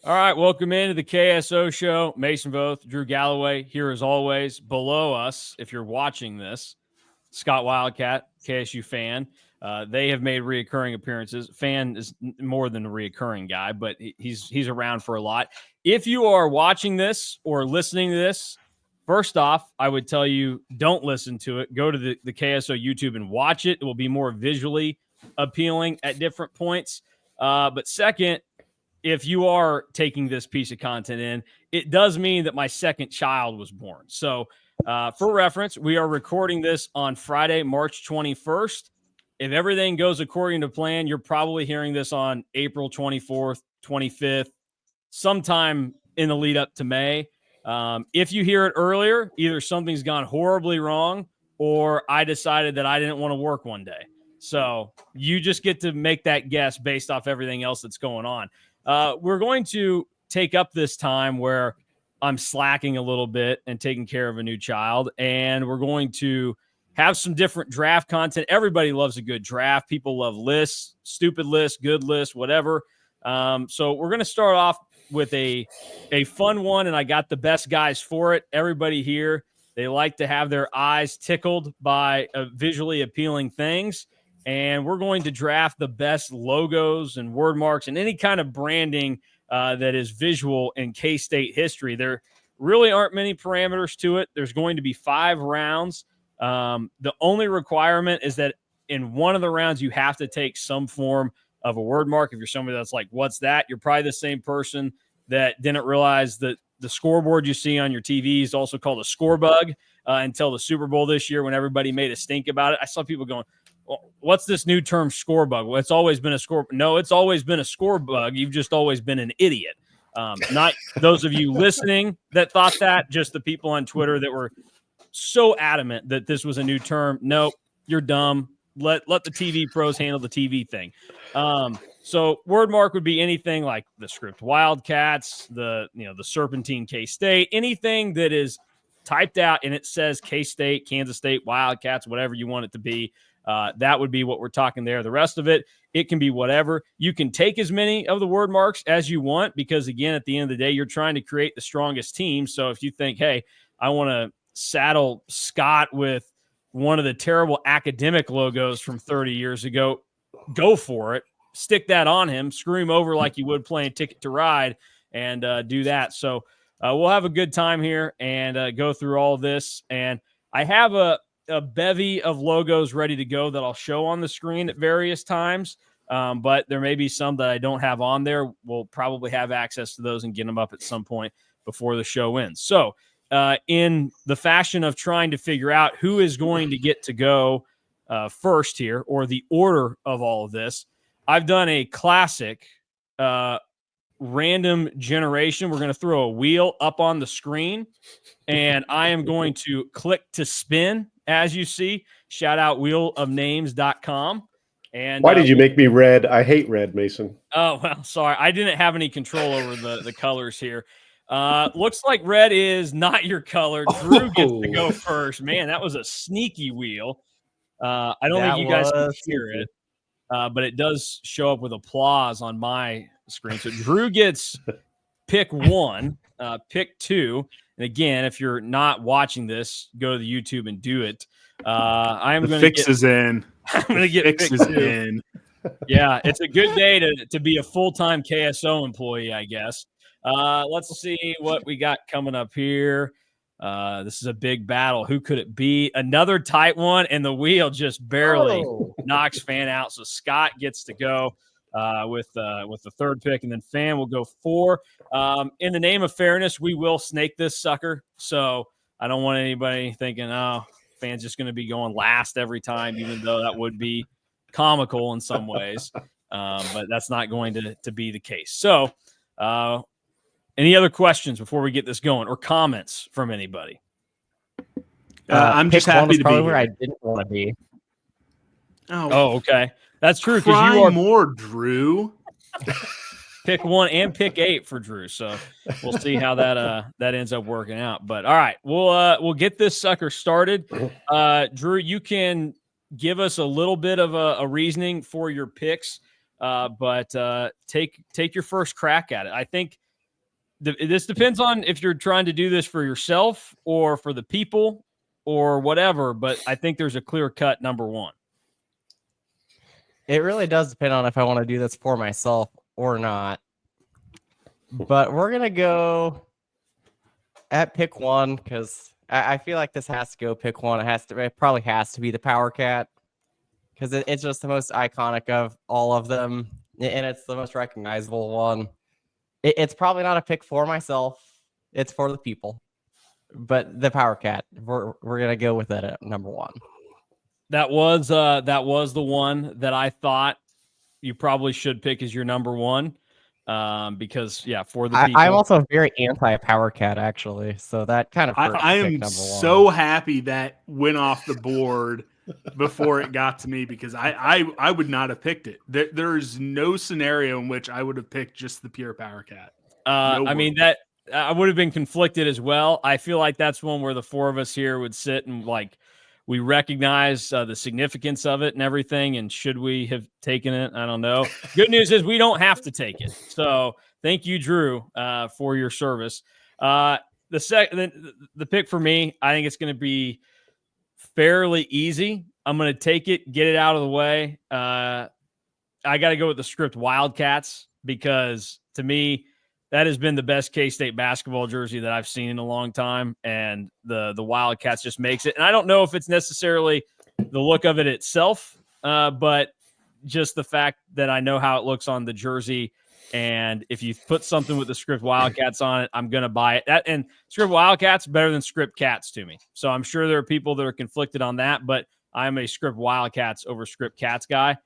All right, welcome into the KSO show. Mason Voth, Drew Galloway here as always. Below us, if you're watching this, Scott Wildcat, KSU fan. They have made reoccurring appearances. Fan is more than a reoccurring guy, but he's around for a lot. If you are watching this or listening to this, first off, I would tell you don't listen to it. Go to the KSO YouTube and watch it. It will be more visually appealing at different points. But second, if you are taking this piece of content in, it does mean that my second child was born. So, for reference, we are recording this on Friday, March 21st. If everything goes according to plan, you're probably hearing this on April 24th, 25th, sometime in the lead up to May. If you hear it earlier, either something's gone horribly wrong or I decided that I didn't want to work one day. So you just get to make that guess based off everything else that's going on. We're going to take up this time where I'm slacking a little bit and taking care of a new child, and we're going to have some different draft content. Everybody loves a good draft. People love lists, stupid lists, good lists, whatever. So we're going to start off with a fun one, and I got the best guys for it. Everybody here, they like to have their eyes tickled by visually appealing things. And we're going to draft the best logos and word marks and any kind of branding that is visual in K-State history. There really aren't many parameters to it. There's going to be 5 rounds. The only requirement is that in one of the rounds, you have to take some form of a word mark. If you're somebody that's like, what's that? You're probably the same person that didn't realize that the scoreboard you see on your TV is also called a score bug until the Super Bowl this year when everybody made a stink about it. I saw people going, what's this new term score bug? Well, it's always been a score. No, it's always been a score bug. You've just always been an idiot. Not those of you listening that thought that, just the people on Twitter that were so adamant that this was a new term. Nope, you're dumb. Let the TV pros handle the TV thing. So word mark would be anything like the script Wildcats, the Serpentine K-State, anything that is typed out and it says K-State, Kansas State, Wildcats, whatever you want it to be. That would be what we're talking there. The rest of it, it can be whatever. You can take as many of the word marks as you want because, again, at the end of the day, you're trying to create the strongest team. So if you think, hey, I want to saddle Scott with one of the terrible academic logos from 30 years ago, go for it. Stick that on him. Screw him over like you would playing Ticket to Ride and do that. So we'll have a good time here and go through all this. And I have a bevy of logos ready to go that I'll show on the screen at various times. But there may be some that I don't have on there. We'll probably have access to those and get them up at some point before the show ends. So in the fashion of trying to figure out who is going to get to go first here or the order of all of this, I've done a classic random generation. We're going to throw a wheel up on the screen and I am going to click to spin. As you see, shout out wheelofnames.com. And why did you make me red? I hate red, Mason. Oh, well, sorry. I didn't have any control over the colors here. Looks like red is not your color. Drew gets to go first. Man, that was a sneaky wheel. I don't think you guys can hear it, but it does show up with applause on my screen. So Drew gets pick 1, pick 2. And again, if you're not watching this, go to the YouTube and do it. I'm going to fix is in. I'm going to get fix is in. Yeah, it's a good day to be a full-time KSO employee, I guess. Let's see what we got coming up here. This is a big battle. Who could it be? Another tight one, and the wheel just barely knocks Fan out. So Scott gets to go with the third pick, and then Fan will go 4. In the name of fairness, we will snake this sucker. So I don't want anybody thinking, oh, Fan's just going to be going last every time, even though that would be comical in some ways. But that's not going to be the case. So any other questions before we get this going or comments from anybody? I'm just happy to be here. Where I didn't want to be. Oh, okay. That's true because you are more, Drew. Pick 1 and pick 8 for Drew. So we'll see how that ends up working out. But all right, we'll get this sucker started. Drew, you can give us a little bit of a reasoning for your picks, but take your first crack at it. I think this depends on if you're trying to do this for yourself or for the people or whatever, but I think there's a clear-cut number one. It really does depend on if I want to do this for myself or not. But we're going to go at pick one because I feel like this has to go pick one. It probably has to be the Powercat because it's just the most iconic of all of them, and it's the most recognizable one. It's probably not a pick for myself. It's for the people. But the Powercat, we're going to go with it at number one. That was the one that I thought you probably should pick as your number one. Because for the people. I'm also very anti-Powercat actually, so that kind of hurts. I am so happy that went off the board before it got to me because I would not have picked it. There's no scenario in which I would have picked just the pure Powercat. I mean that I would have been conflicted as well. I feel like that's one where the four of us here would sit and like we recognize the significance of it and everything. And should we have taken it? I don't know. Good news is we don't have to take it. So thank you, Drew, for your service. The pick for me, I think it's going to be fairly easy. I'm going to take it, get it out of the way. I got to go with the script Wildcats because to me, that has been the best K-State basketball jersey that I've seen in a long time, and the Wildcats just makes it. And I don't know if it's necessarily the look of it itself, but just the fact that I know how it looks on the jersey, and if you put something with the script Wildcats on it, I'm going to buy it. And script Wildcats better than script Cats to me. So I'm sure there are people that are conflicted on that, but I'm a script Wildcats over script Cats guy.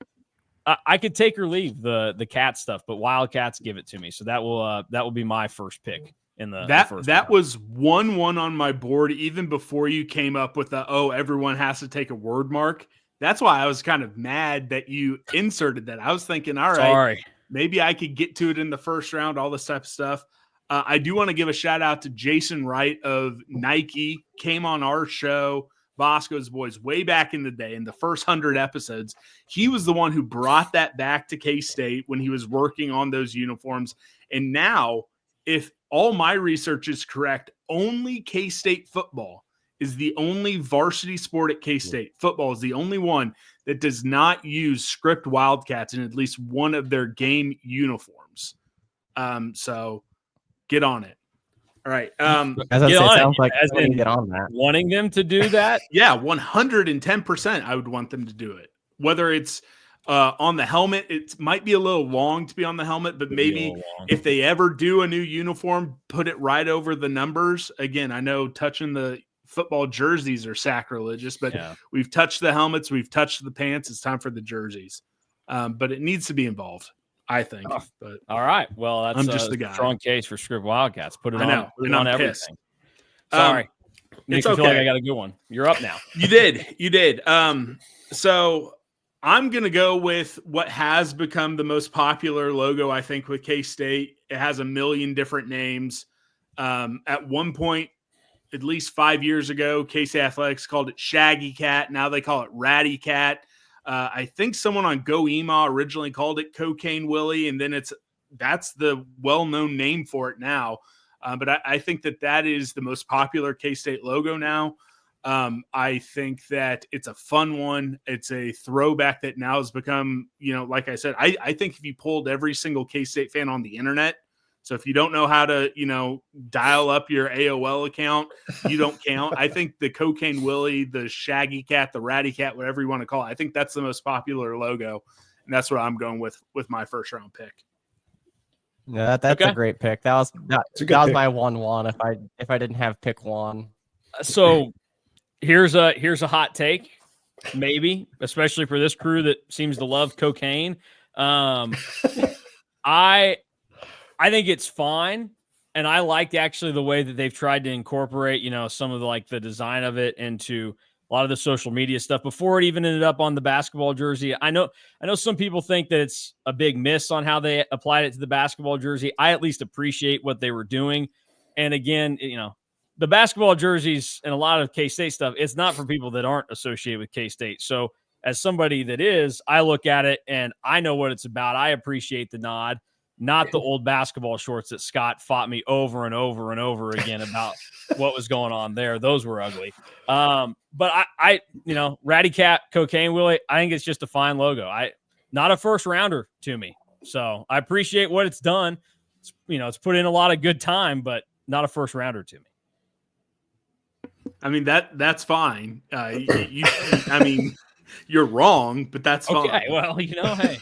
I could take or leave the cat stuff, but Wildcats give it to me. So that will be my first pick in the first that round. was 1-1 on my board even before you came up with everyone has to take a word mark. That's why I was kind of mad that you inserted that. I was thinking, all right, sorry, maybe I could get to it in the first round, all this type of stuff. I do want to give a shout out to Jason Wright of Nike, came on our show, Bosco's Boys, way back in the day, in the first 100 episodes. He was the one who brought that back to K-State when he was working on those uniforms. And now, if all my research is correct, only K-State football is the only varsity sport at K-State. Football is the only one that does not use script Wildcats in at least one of their game uniforms. So get on it. All right. As I say, it sounds like as in get on that. wanting them to do that. Yeah, 110%. I would want them to do it. Whether it's on the helmet, it might be a little long to be on the helmet, but maybe if they ever do a new uniform, put it right over the numbers. Again, I know touching the football jerseys are sacrilegious, but we've touched the helmets, we've touched the pants. It's time for the jerseys, but it needs to be involved, I think. But all right, well, that's I'm just the guy. Strong case for script Wildcats. Put it on. Know, put it on everything. Pissed. Sorry, makes me okay. feel like I got a good one. You're up now. You did. So I'm gonna go with what has become the most popular logo, I think, with K-State. It has a million different names. At one point, at least 5 years ago, K-State Athletics called it Shaggy Cat. Now they call it Ratty Cat. I think someone on Go Ema originally called it Cocaine Willie, and then that's the well-known name for it now. But I think that is the most popular K-State logo now. I think that it's a fun one. It's a throwback that now has become, like I said, I think if you pulled every single K-State fan on the internet, so if you don't know how to, dial up your AOL account, you don't count. I think the Cocaine Willie, the Shaggy Cat, the Ratty Cat, whatever you want to call it, I think that's the most popular logo. And that's what I'm going with my first round pick. Yeah, that's a great pick. That was my 1-1 if I didn't have pick one. So here's a hot take, maybe, especially for this crew that seems to love cocaine. I think it's fine, and I liked actually the way that they've tried to incorporate, some of the design of it into a lot of the social media stuff before it even ended up on the basketball jersey. I know some people think that it's a big miss on how they applied it to the basketball jersey. I at least appreciate what they were doing, and again, the basketball jerseys and a lot of K-State stuff, it's not for people that aren't associated with K-State. So as somebody that is, I look at it and I know what it's about. I appreciate the nod. not the old basketball shorts that Scott fought me over and over and over again about what was going on there. Those were ugly. But I Ratty Cat, Cocaine Willie, I think it's just a fine logo. Not a first rounder to me. So I appreciate what it's done. It's put in a lot of good time, but not a first rounder to me. I mean, that's fine. I mean, you're wrong, but that's fine. Okay, well, hey.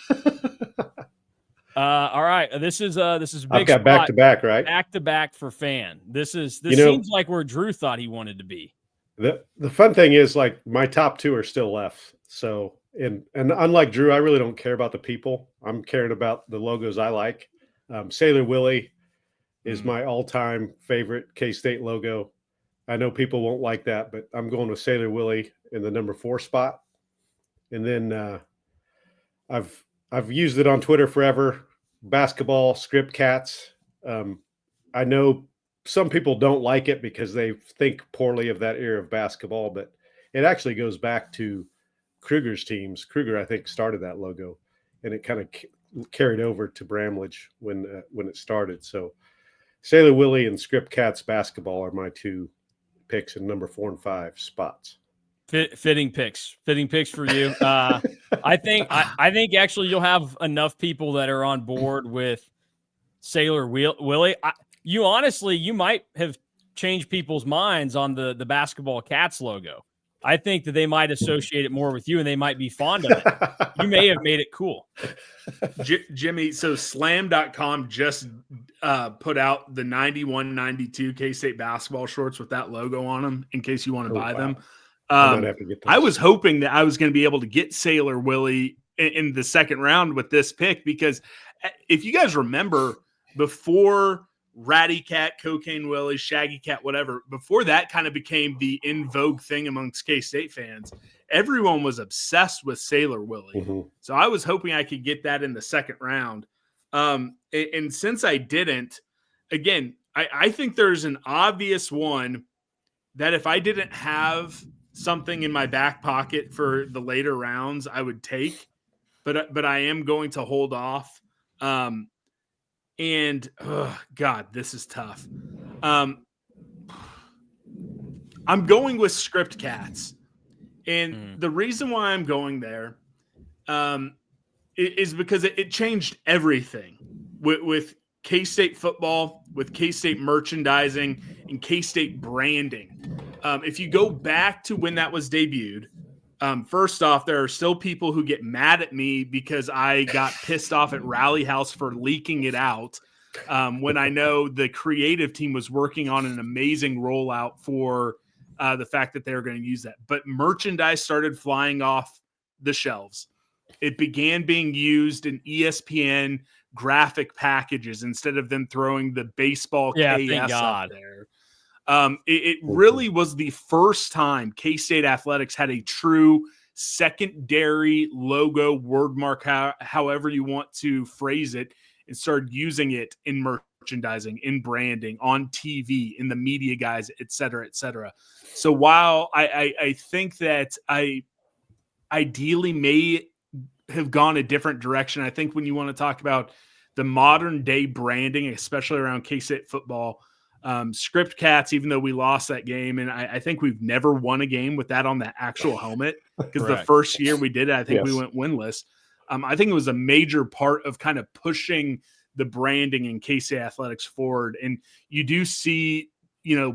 All right. This is a big I've got spot. back to back, right? Back to back for Fan. This seems like where Drew thought he wanted to be. The fun thing is, like, my top two are still left. So, and unlike Drew, I really don't care about the people. I'm caring about the logos I like. Sailor Willie is my all-time favorite K-State logo. I know people won't like that, but I'm going with Sailor Willie in the number 4 spot. And then I've used it on Twitter forever. Basketball, Script Cats. I know some people don't like it because they think poorly of that era of basketball, but it actually goes back to Kruger's teams. Kruger, I think, started that logo, and it kind of carried over to Bramlage when it started. So Sailor Willie and Script Cats basketball are my two picks in number 4 and 5 spots. Fitting picks for you. I think actually you'll have enough people that are on board with Sailor Willie. You might have changed people's minds on the basketball Cats logo. I think that they might associate it more with you, and they might be fond of it. You may have made it cool. Jimmy, so slam.com just put out the 91-92 K-State basketball shorts with that logo on them in case you want to buy them. I was hoping that I was going to be able to get Sailor Willie in the second round with this pick, because if you guys remember, before Ratty Cat, Cocaine Willie, Shaggy Cat, whatever, before that kind of became the in vogue thing amongst K-State fans, everyone was obsessed with Sailor Willie. Mm-hmm. So I was hoping I could get that in the second round. And since I didn't, again, I think there's an obvious one that if I didn't have something in my back pocket for the later rounds, I would take, but I am going to hold off. And God, this is tough. I'm going with Script Cats, and the reason why I'm going there is because it changed everything with K-State football, with K-State merchandising, and K-State branding. If you go back to when that was debuted, first off, there are still people who get mad at me because I got pissed off at Rally House for leaking it out when I know the creative team was working on an amazing rollout for the fact that they were going to use that. But merchandise started flying off the shelves. It began being used in ESPN graphic packages instead of them throwing the baseball KS up there. It really was the first time K-State Athletics had a true secondary logo, word mark, however you want to phrase it, and started using it in merchandising, in branding, on TV, in the media guys, et cetera, et cetera. So while I think that I ideally may have gone a different direction, I think when you want to talk about the modern day branding, especially around K-State football, Script Cats, even though we lost that game, and I think we've never won a game with that on the actual helmet, because the first year we did it, I think we went winless. I think it was a major part of kind of pushing the branding in K-State Athletics forward. And you do see,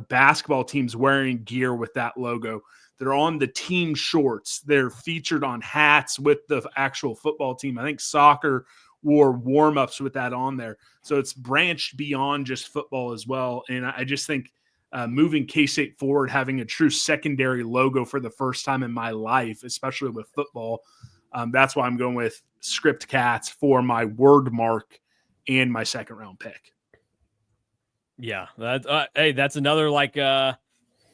basketball teams wearing gear with that logo. They're on the team shorts. They're featured on hats with the actual football team. I think soccer wore warm-ups with that on there. So it's branched beyond just football as well. And I just think moving K-State forward, having a true secondary logo for the first time in my life, especially with football, that's why I'm going with Script Cats for my word mark and my second round pick. Yeah, that's another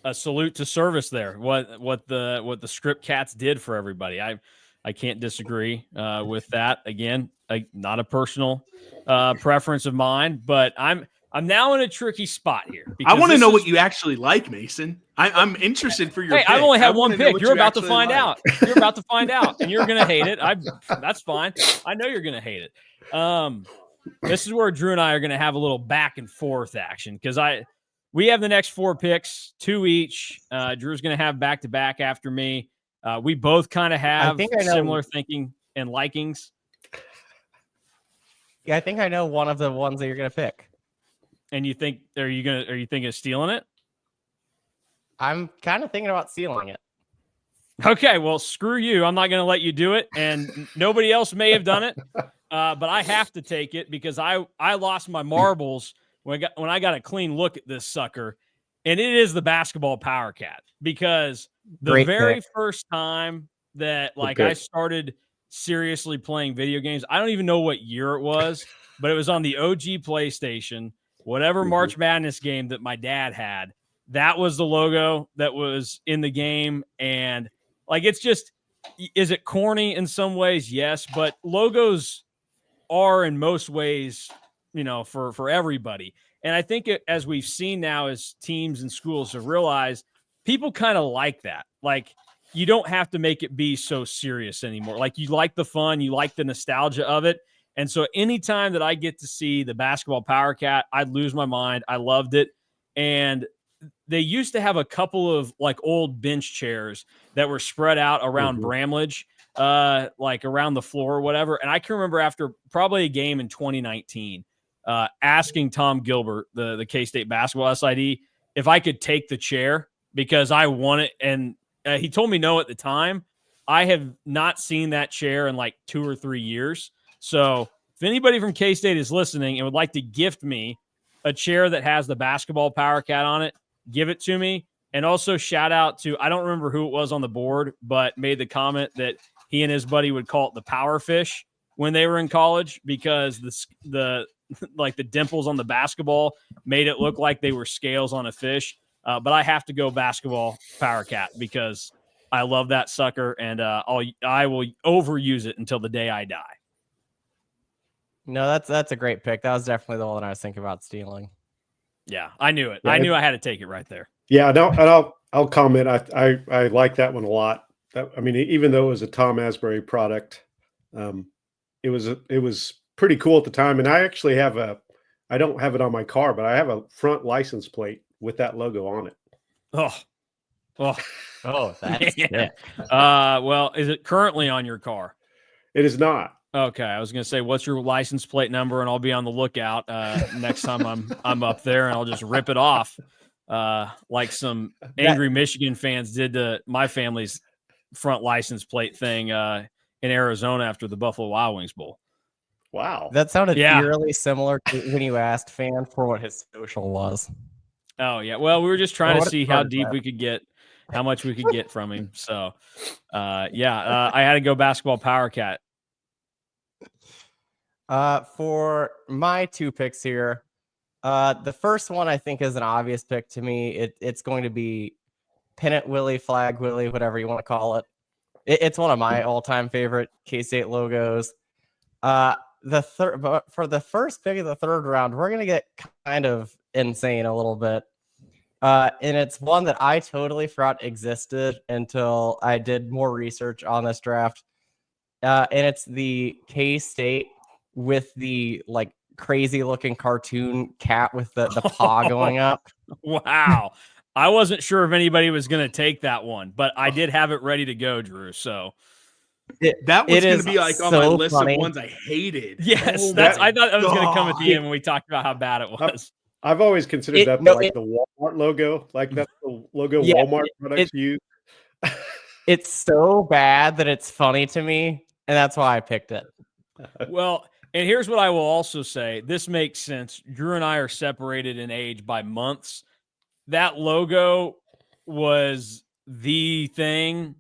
a salute to service there. What the Script Cats did for everybody. I can't disagree with that. Again, not a personal preference of mine, but I'm now in a tricky spot here. I want to know what you actually like, Mason. I'm interested for your pick. I only have one pick. You're about to find out. You're about to find out, and you're going to hate it. That's fine. I know you're going to hate it. this is where Drew and I are going to have a little back and forth action because we have the next 4 picks, 2 each. Drew's going to have back to back after me. We both kind of have similar thinking and likings. Yeah, I think I know one of the ones that you're going to pick. And you think are you thinking of stealing it? I'm kind of thinking about stealing it. Okay, well, screw you. I'm not going to let you do it, and nobody else may have done it, but I have to take it because I lost my marbles when I got a clean look at this sucker, and it is the basketball Powercat because the very first time that I started seriously playing video games, I don't even know what year it was, but it was on the OG PlayStation, whatever March Madness game that my dad had. That was the logo that was in the game, and it's just, is it corny in some ways? Yes, but logos are in most ways, for everybody. And I think as we've seen now, as teams and schools have realized, people kind of like that. You don't have to make it be so serious anymore. You like the fun, you like the nostalgia of it. And so anytime that I get to see the basketball Powercat, I'd lose my mind. I loved it. And they used to have a couple of old bench chairs that were spread out around Bramlage, around the floor or whatever. And I can remember after probably a game in 2019, asking Tom Gilbert, the K-State basketball SID, if I could take the chair because I want it. And he told me no at the time. I have not seen that chair in 2 or 3 years. So if anybody from K-State is listening and would like to gift me a chair that has the basketball Powercat on it, give it to me. And also shout out to, I don't remember who it was on the board, but made the comment that he and his buddy would call it the Power Fish when they were in college because the dimples on the basketball made it look like they were scales on a fish. But I have to go basketball Powercat because I love that sucker, and I will overuse it until the day I die. No, that's a great pick. That was definitely the one I was thinking about stealing. Yeah, I knew it. Yeah, I knew I had to take it right there. Yeah, no, and I'll comment. I like that one a lot. Even though it was a Tom Asbury product, it was pretty cool at the time. And I actually I don't have it on my car, but I have a front license plate with that logo on it. That's yeah. Well, is it currently on your car? It is not. Okay, I was going to say, what's your license plate number, and I'll be on the lookout next time I'm up there, and I'll just rip it off, like some angry Michigan fans did to my family's front license plate thing in Arizona after the Buffalo Wild Wings Bowl. Wow, that sounded eerily similar to when you asked Fan for what his social was. Oh yeah, well, we were just trying to see how deep we could get, how much we could get from him. So, I had to go basketball Powercat. For my 2 picks here, the first one I think is an obvious pick to me. It's going to be Pennant Willie, Flag Willie, whatever you want to call it. It's one of my all-time favorite K-State logos. But for the first pick of the 3rd round, we're gonna get kind of insane a little bit. And it's one that I totally forgot existed until I did more research on this draft. And it's the K-State with the crazy looking cartoon cat with the paw going up. Wow. I wasn't sure if anybody was going to take that one, but I did have it ready to go, Drew. So that was going to be on my list of ones I hated. Yes. I thought that was going to come at the end when we talked about how bad it was. I've always considered the Walmart logo. That's the logo Walmart products use. It's so bad that it's funny to me, and that's why I picked it. Well, and here's what I will also say. This makes sense. Drew and I are separated in age by months. That logo was the thing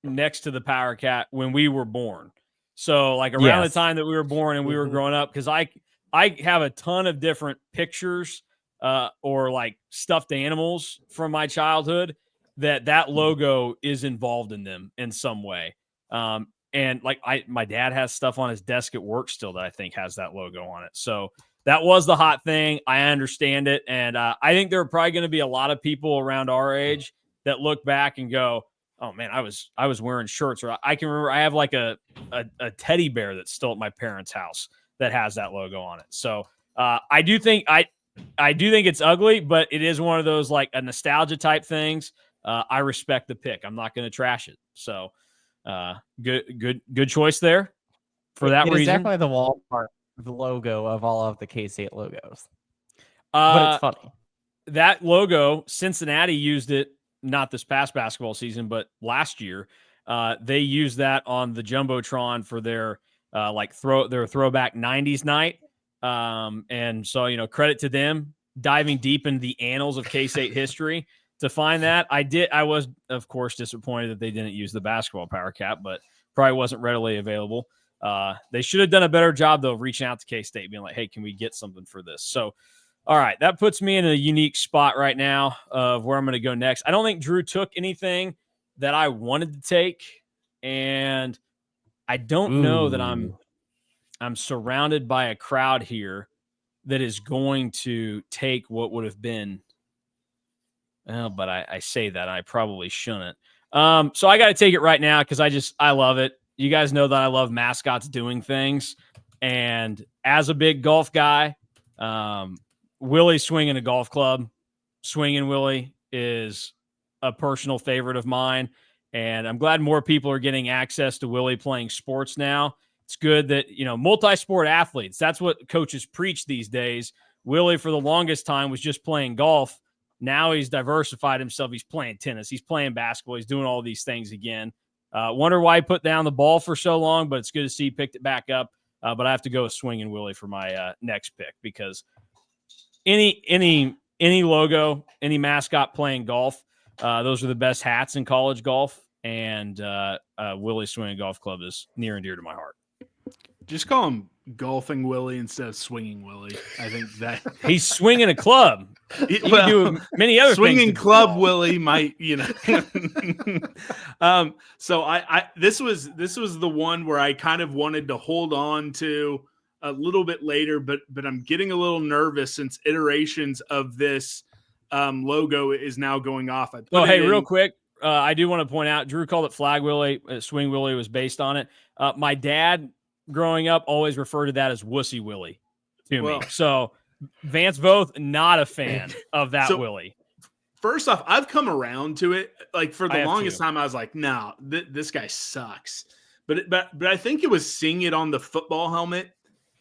next to the Powercat when we were born. So around the time that we were born and we were growing up, because I have a ton of different pictures or stuffed animals from my childhood that logo is involved in them in some way. And my dad has stuff on his desk at work still that I think has that logo on it. So that was the hot thing. I understand it. And I think there are probably going to be a lot of people around our age that look back and go, oh man, I was wearing shirts. Or I can remember I have a teddy bear that's still at my parents' house that has that logo on it. So I do think it's ugly, but it is one of those like a nostalgia type things. I respect the pick. I'm not going to trash it. So good choice there for that It reason. is definitely the wallpark the logo of all of the K-State logos. But it's funny. That logo, Cincinnati used it not this past basketball season, but last year. They used that on the Jumbotron for their throwback 90s night. And so, credit to them diving deep into the annals of K-State history to find that. I was, of course, disappointed that they didn't use the basketball Powercat, but probably wasn't readily available. They should have done a better job, though, of reaching out to K-State, being like, hey, can we get something for this? So, all right, that puts me in a unique spot right now of where I'm going to go next. I don't think Drew took anything that I wanted to take, and I don't know that I'm surrounded by a crowd here that is going to take what would have been. But I say that I probably shouldn't. So I got to take it right now because I love it. You guys know that I love mascots doing things, and as a big golf guy, Willie swinging a golf club, swinging Willie is a personal favorite of mine. And I'm glad more people are getting access to Willie playing sports now. It's good that, multi-sport athletes, that's what coaches preach these days. Willie, for the longest time, was just playing golf. Now he's diversified himself. He's playing tennis. He's playing basketball. He's doing all these things again. Wonder why he put down the ball for so long, but it's good to see he picked it back up. But I have to go with swinging Willie for my next pick because any logo, any mascot playing golf, those are the best hats in college golf. And Willie Swinging Golf Club is near and dear to my heart. Just call him Golfing Willie instead of Swinging Willie. I think that he's swinging a club. He can do many other swinging things. Club Willie might, So I this was the one where I kind of wanted to hold on to a little bit later, but I'm getting a little nervous since iterations of this logo is now going off. Real quick. I do want to point out, Drew called it Flag Willie. Swing Willie was based on it. My dad, growing up, always referred to that as Wussy Willie to me. So Vance Voth, not a fan of that Willie. First off, I've come around to it. Like for the longest too. time, I was like, no, this guy sucks. But I think it was seeing it on the football helmet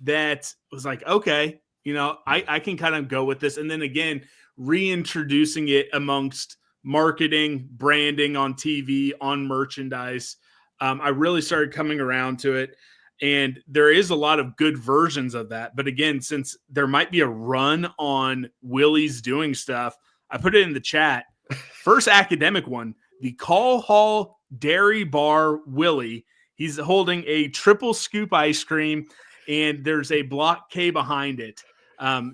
that was like, okay, I can kind of go with this. And then again, reintroducing it amongst marketing, branding on TV, on merchandise. I really started coming around to it. And there is a lot of good versions of that. But again, since there might be a run on Willie's doing stuff, I put it in the chat. First academic one, the Call Hall Dairy Bar Willie. He's holding a triple scoop ice cream, and there's a block K behind it.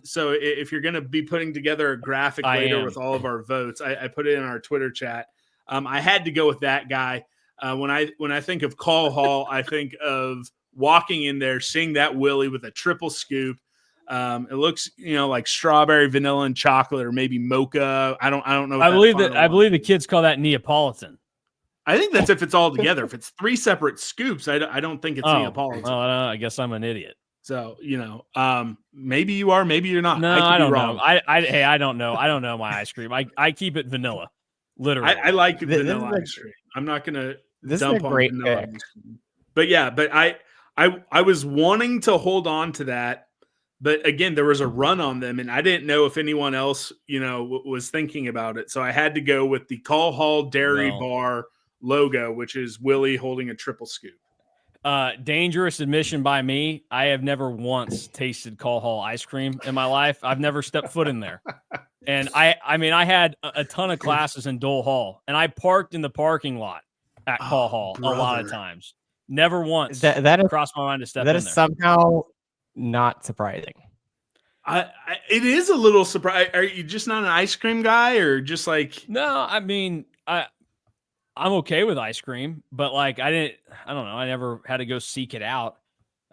So if you're going to be putting together a graphic later with all of our votes, I put it in our Twitter chat. I had to go with that guy. When I think of Call Hall, I think of walking in there, seeing that Willie with a triple scoop. It looks, like strawberry, vanilla, and chocolate, or maybe mocha. I don't know. I believe the kids call that Neapolitan. I think that's if it's all together. If it's three separate scoops, I don't think it's Neapolitan. I guess I'm an idiot. So, maybe you are, maybe you're not. No, I don't know. I don't know. I don't know my ice cream. I keep it vanilla. Literally. I like vanilla ice cream. I'm not going to dump on vanilla ice cream. But yeah, I was wanting to hold on to that. But again, there was a run on them, and I didn't know if anyone else, was thinking about it. So I had to go with the Call Hall Dairy Bar logo, which is Willie holding a triple scoop. Dangerous admission by me. I have never once tasted Call Hall ice cream in my life. I've never stepped foot in there. And I had a ton of classes in Dole Hall, and I parked in the parking lot at Call Hall a lot of times. Never once that crossed my mind to step in there. That is somehow not surprising. It is a little surprising. Are you just not an ice cream guy, or just like? No, I'm okay with ice cream, but I don't know. I never had to go seek it out.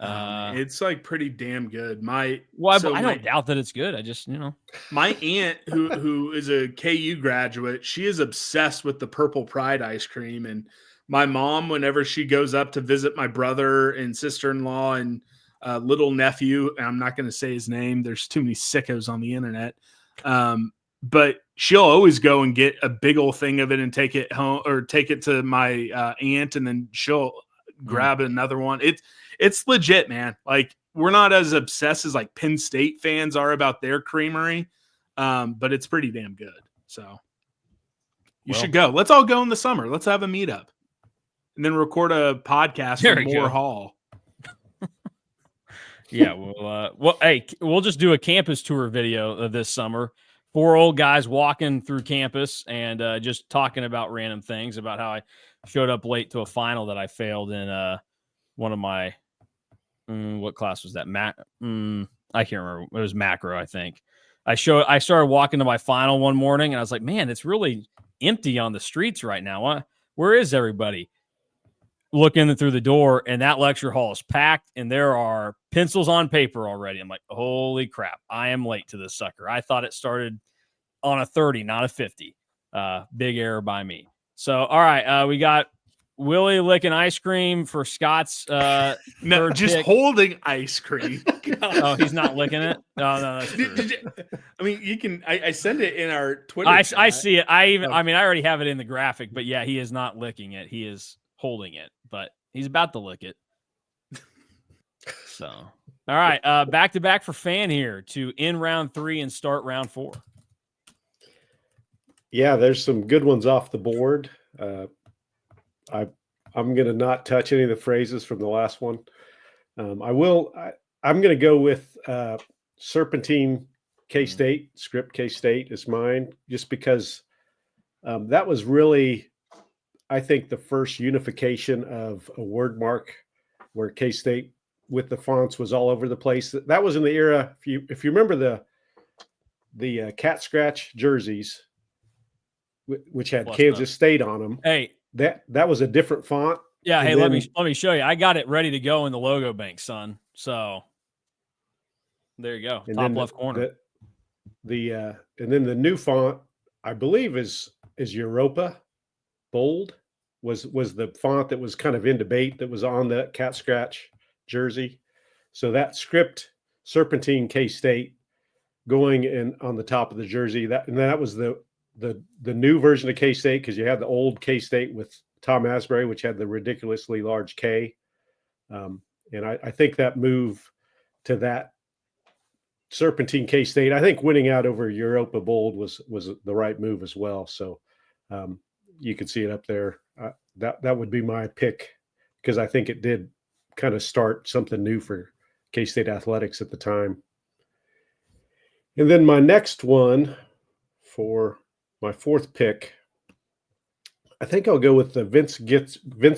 It's pretty damn good. I don't doubt that it's good. I just, my aunt who is a KU graduate, she is obsessed with the Purple Pride ice cream. And my mom, whenever she goes up to visit my brother and sister-in-law and little nephew. And I'm not going to say his name. There's too many sickos on the internet. But she'll always go and get a big old thing of it and take it home or take it to my aunt, and then she'll grab another one. It's legit, man. Like, we're not as obsessed as like Penn State fans are about their creamery, but it's pretty damn good. So you should go. Let's all go in the summer. Let's have a meetup and then record a podcast from Moore Hall. Yeah, hey, we'll just do a campus tour video this summer. 4 old guys walking through campus and just talking about random things, about how I showed up late to a final that I failed in one of my what class was that? I can't remember. It was macro, I think. I started walking to my final one morning, and I was like, man, it's really empty on the streets right now. Where is everybody? Looking through the door, and that lecture hall is packed, and there are pencils on paper already. I'm like, holy crap, I am late to this sucker. I thought it started on a 30, not a 50. Big error by me. So, all right, we got Willie licking ice cream for Scott's no, just pick. Holding ice cream. Oh, he's not licking it? No, that's true. I mean, you can I send it in our Twitter. I see it. I already have it in the graphic, but yeah, he is not licking it. He is holding it, but he's about to lick it. So, all right, back to back for Fan here to end round 3 and start round 4. Yeah, there's some good ones off the board. I'm going to not touch any of the phrases from the last one. I'm going to go with Serpentine K-State, script K-State is mine, just because that was really, I think, the first unification of a word mark where K-State with the fonts was all over the place. That was in the era, if you remember the cat scratch jerseys, which had Kansas State on them. Hey, that was a different font. Yeah. Hey, let me show you. I got it ready to go in the logo bank, son. So there you go. Top left corner. And then the new font, I believe, is Europa bold was the font that was kind of in debate that was on the cat scratch jersey. So that script Serpentine K-State going in on the top of the jersey, that was the new version of K-State, because you had the old K-State with Tom Asbury, which had the ridiculously large K. And I think that move to that Serpentine K-State, I think winning out over Europa Bold was the right move as well. So you can see it up there. That would be my pick, because I think it did kind of start something new for K-State athletics at the time. And then my next one for my 4th pick, I think I'll go with the Vince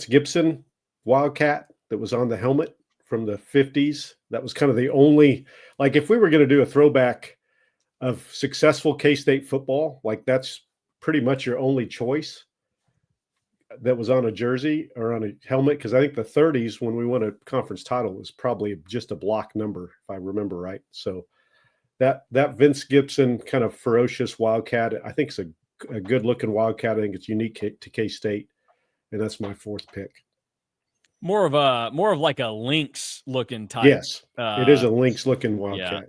Gibson Wildcat that was on the helmet from the 50s. That was kind of the only, like, if we were going to do a throwback of successful K-State football, like, that's pretty much your only choice that was on a jersey or on a helmet. Because I think the 30s, when we won a conference title, was probably just a block number, if I remember right. So that Vince Gibson kind of ferocious Wildcat, I think, is a good looking Wildcat. I think it's unique to K-State, and that's my 4th pick. More of like a Lynx looking type. Yes, it is a Lynx looking Wildcat.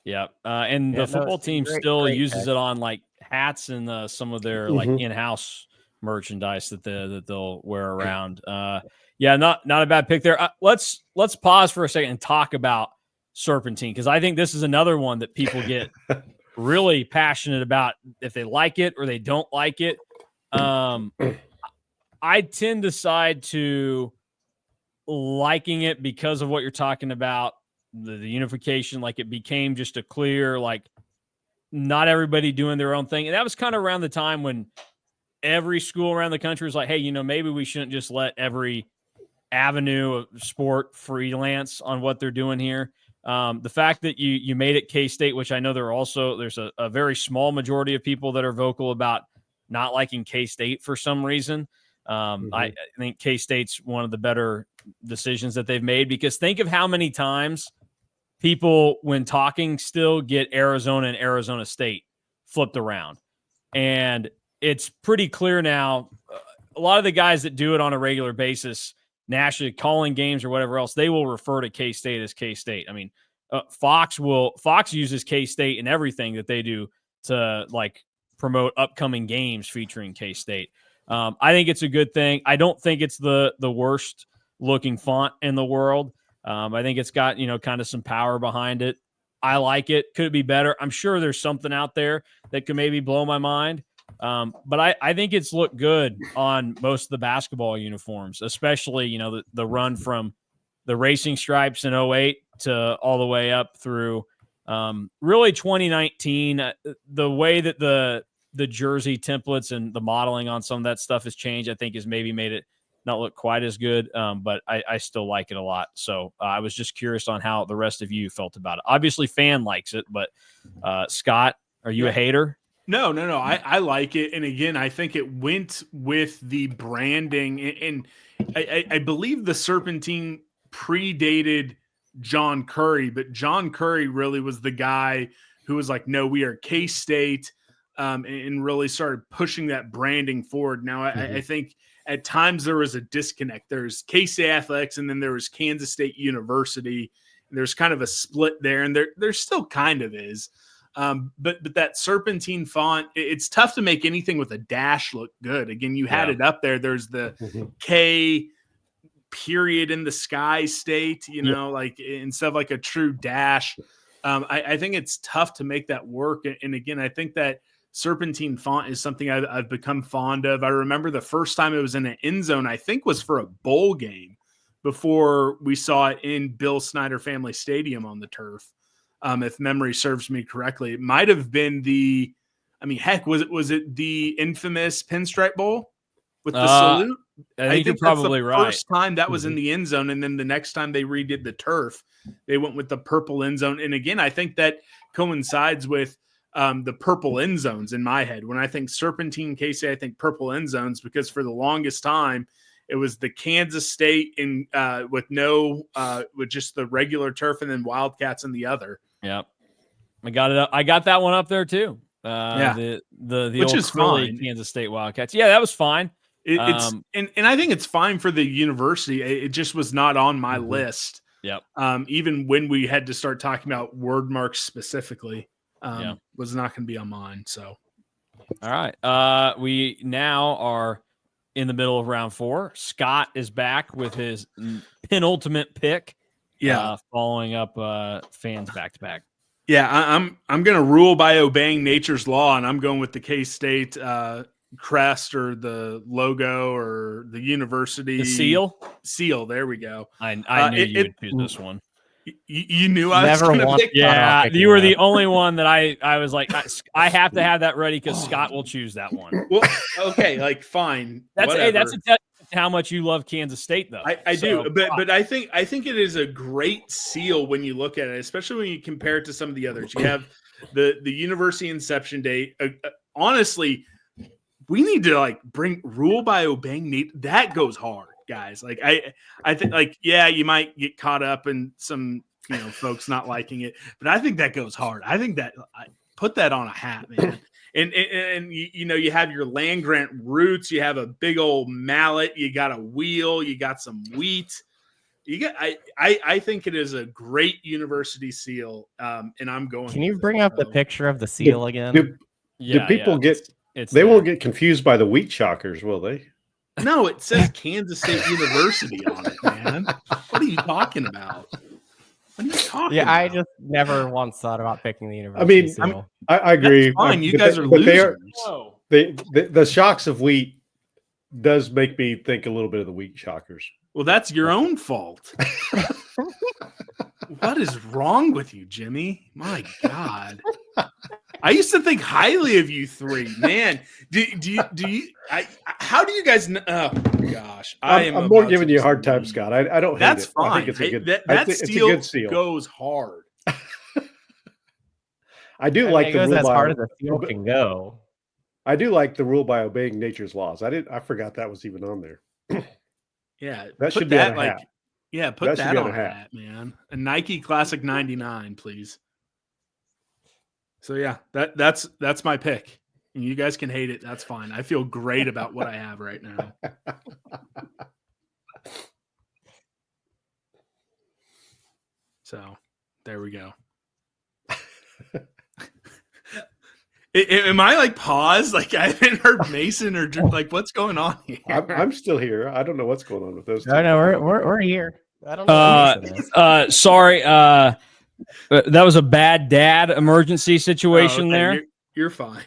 Yeah. And the football team still uses it on like hats and some of their like in-house merchandise that they'll wear around. Not a bad pick there. Let's pause for a second and talk about Serpentine, because I think this is another one that people get really passionate about, if they like it or they don't like it. I tend to side to liking it because of what you're talking about, the unification. Like, it became just a clear, like, not everybody doing their own thing. And that was kind of around the time when every school around the country was like, hey, maybe we shouldn't just let every avenue of sport freelance on what they're doing here. The fact that you made it K-State, which I know there's a very small majority of people that are vocal about not liking K-State for some reason. I think K-State's one of the better decisions that they've made, because think of how many times people, when talking, still get Arizona and Arizona State flipped around. And it's pretty clear now, a lot of the guys that do it on a regular basis nationally calling games or whatever else, they will refer to K-State as K-State. I mean, Fox uses K-State in everything that they do to like promote upcoming games featuring K-State. I think it's a good thing. I don't think it's the worst looking font in the world. I think it's got, kind of some power behind it. I like it. Could it be better? I'm sure there's something out there that could maybe blow my mind. But I think it's looked good on most of the basketball uniforms, especially, the run from the racing stripes in 08 to all the way up through really 2019. The way that the jersey templates and the modeling on some of that stuff has changed, I think has maybe made it not look quite as good, but I still like it a lot. So I was just curious on how the rest of you felt about it. Obviously, fan likes it, but Scott, are you a hater? No. I like it. And again, I think it went with the branding. And I believe the Serpentine predated John Curry, but John Curry really was the guy who was like, no, we are K-State, and really started pushing that branding forward. Now, I think at times there was a disconnect. There's K-State Athletics, and then there was Kansas State University. And there's kind of a split there, and there still kind of is. But that Serpentine font, it's tough to make anything with a dash look good. Again, you had it up there. There's the K period in the sky state, like instead of like a true dash. I think it's tough to make that work. And again, I think that Serpentine font is something I've become fond of. I remember the first time it was in an end zone, I think was for a bowl game before we saw it in Bill Snyder Family Stadium on the turf. If memory serves me correctly, it might have been was it the infamous Pinstripe Bowl with the salute? I think you're probably that's the right. First time that was in the end zone, and then the next time they redid the turf, they went with the purple end zone. And again, I think that coincides with the purple end zones in my head. When I think Serpentine K-State, I think purple end zones, because for the longest time it was the Kansas State in with just the regular turf, and then Wildcats in the other. Yep. I got it up. I got that one up there too. The which old is Willie fine. Kansas State Wildcats. Yeah, that was fine. It's and I think it's fine for the university. It just was not on my list. Yep. Even when we had to start talking about word marks specifically, was not going to be on mine. So, all right. We now are in the middle of round 4. Scott is back with his penultimate pick. Following up fans back to back. Yeah, I'm going to rule by obeying nature's law, and I'm going with the K-State crest or the logo or the university. The seal? Seal, there we go. I knew you would choose this one. You knew I was going to pick. Yeah, you were the only one that I was like, I have to have that ready because Scott will choose that one. Well, okay, fine. That's whatever. that's a test of how much you love Kansas State, though. I do, but I think it is a great seal when you look at it, especially when you compare it to some of the others. You have the university inception date. Honestly, we need to bring rule by obeying Nate. That goes hard, guys. I think you might get caught up in some folks not liking it, but I think that goes hard. I think that I put that on a hat, man. And you have your land grant roots, you have a big old mallet, you got a wheel, you got some wheat. I think it is a great university seal, and I'm going. Can you bring up the picture of the seal again? Do people they won't get confused by the wheat shockers, will they? No, it says Kansas State University on it, man. What are you talking about? What are you talking about? I just never once thought about picking the university seal. I agree. That's fine. You guys are losers. The shocks of wheat does make me think a little bit of the wheat shockers. Well, that's your own fault. What is wrong with you, Jimmy? My God. I used to think highly of you three, man. How do you guys know? Oh gosh, I'm more giving you a hard time, Scott. I don't. That's hate it. fine. I think it's a good. That seal, a good seal goes hard. I do like the rule rule as by, hard as a seal can go. I do like the rule by obeying nature's laws. I forgot that was even on there. Yeah, that should be on a hat. Yeah, put that on a hat, man. A Nike Classic 99, please. So yeah, that's my pick. And you guys can hate it. That's fine. I feel great about what I have right now. So there we go. Am I like paused? Like I haven't heard Mason or like what's going on here? I'm still here. I don't know what's going on with those two. No, we're here. I don't know what Mason is. Sorry. That was a bad dad emergency situation okay. there. You're fine.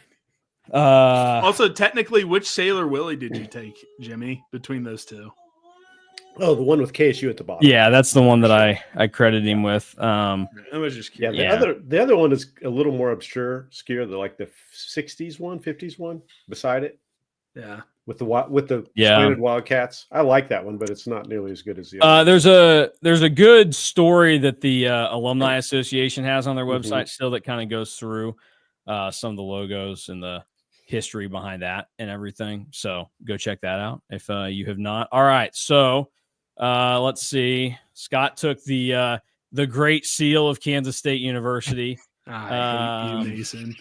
Also, technically, which Sailor Willie did you take, Jimmy, between those two? Oh, the one with KSU at the bottom. Yeah, that's the one that I credit him with. I was just Yeah, curious. the other one is a little more obscure, like the 60s one, 50s one beside it. Yeah. With the slanted Wildcats. I like that one, but it's not nearly as good as the other. There's a good story that the Alumni Association has on their website still that kind of goes through some of the logos and the history behind that and everything. So go check that out if you have not. All right, so let's see. Scott took the Great Seal of Kansas State University. I hate you, Mason.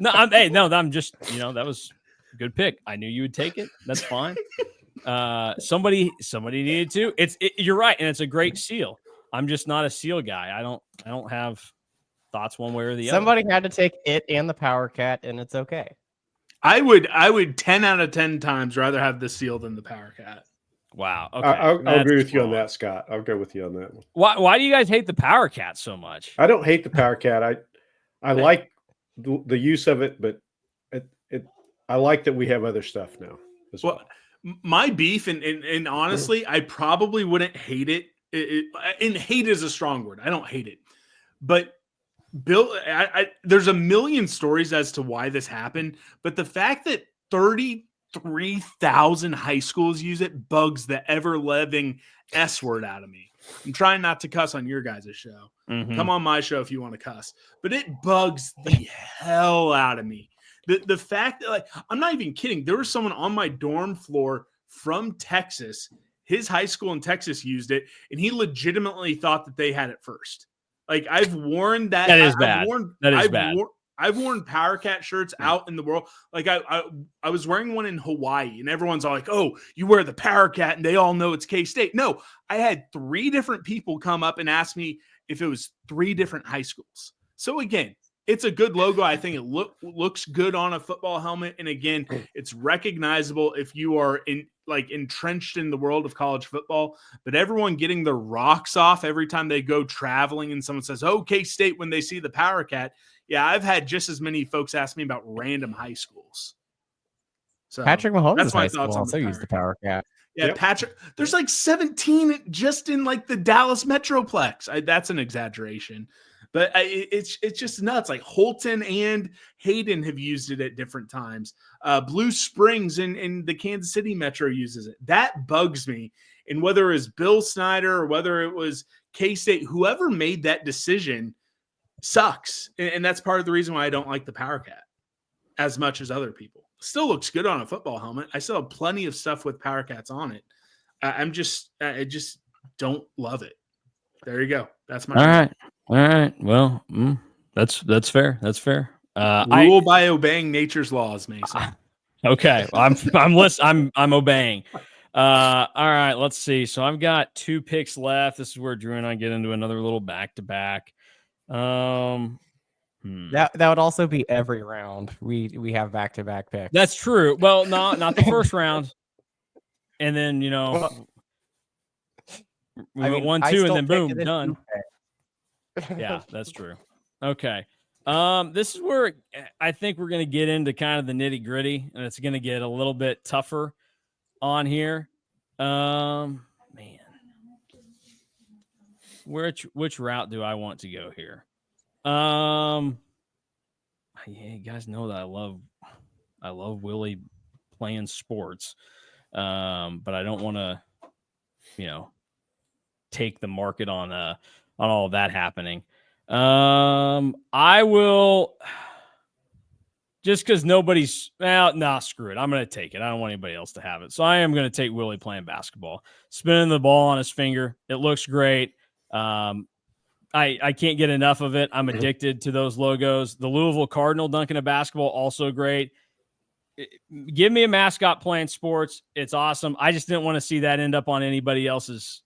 I'm just that was a good pick. I knew you would take it. That's fine. Somebody needed to. You're right, and it's a great seal. I'm just not a seal guy. I don't have thoughts one way or the other. Somebody had to take it and the Powercat, and it's okay. I would 10 out of 10 times rather have the seal than the Powercat. Wow. Okay. I'll agree with you on that, Scott. I'll go with you on that one. Why do you guys hate the Powercat so much? I don't hate the Powercat. I like the use of it, but I like that we have other stuff now as well. My beef, and honestly, I probably wouldn't hate it. And hate is a strong word. I don't hate it. But Bill, there's a million stories as to why this happened. But the fact that 33,000 high schools use it bugs the ever-living S word out of me. I'm trying not to cuss on your guys' show. Mm-hmm. Come on my show if you want to cuss. But it bugs the hell out of me. The fact that, like, I'm not even kidding. There was someone on my dorm floor from Texas. His high school in Texas used it, and he legitimately thought that they had it first. Like, I've worn that. That is bad. Bad. I've worn Powercat shirts out in the world. Like, I was wearing one in Hawaii, and everyone's all like, "Oh, you wear the Powercat," and they all know it's K-State. No, I had 3 different people come up and ask me if it was 3 different high schools. So again, it's a good logo. I think it looks good on a football helmet. And again, it's recognizable if you are entrenched in the world of college football. But everyone getting their rocks off every time they go traveling and someone says, "Oh, K-State," when they see the Powercat. Yeah, I've had just as many folks ask me about random high schools. So Patrick Mahomes' that's my high thoughts school on also used the Powercat. Yeah, Yep. Patrick. There's like 17 just in like the Dallas Metroplex. That's an exaggeration. But it's just nuts. Like Holton and Hayden have used it at different times. Blue Springs in the Kansas City Metro uses it. That bugs me. And whether it was Bill Snyder or whether it was K-State, whoever made that decision sucks. And that's part of the reason why I don't like the Powercat as much as other people. Still looks good on a football helmet. I still have plenty of stuff with Powercats on it. I just don't love it. There you go. That's my All right. Well, that's fair. That's fair. Rule by obeying nature's laws, Mason. Okay, I'm obeying. All right, let's see. So I've got 2 picks left. This is where Drew and I get into another little back-to-back. That would also be every round. We have back-to-back picks. That's true. Well, not the first round. And then, we went 1, 2, and then boom, done. Yeah, that's true. Okay. This is where I think we're going to get into kind of the nitty-gritty, and it's going to get a little bit tougher on here. Man. Which route do I want to go here? Yeah, you guys know that I love Willie playing sports. But I don't want to, take the market on all of that happening. I will, just because nobody's, screw it. I'm going to take it. I don't want anybody else to have it. So I am going to take Willie playing basketball, spinning the ball on his finger. It looks great. I can't get enough of it. I'm addicted to those logos. The Louisville Cardinal dunking a basketball, also great. Give me a mascot playing sports. It's awesome. I just didn't want to see that end up on anybody else's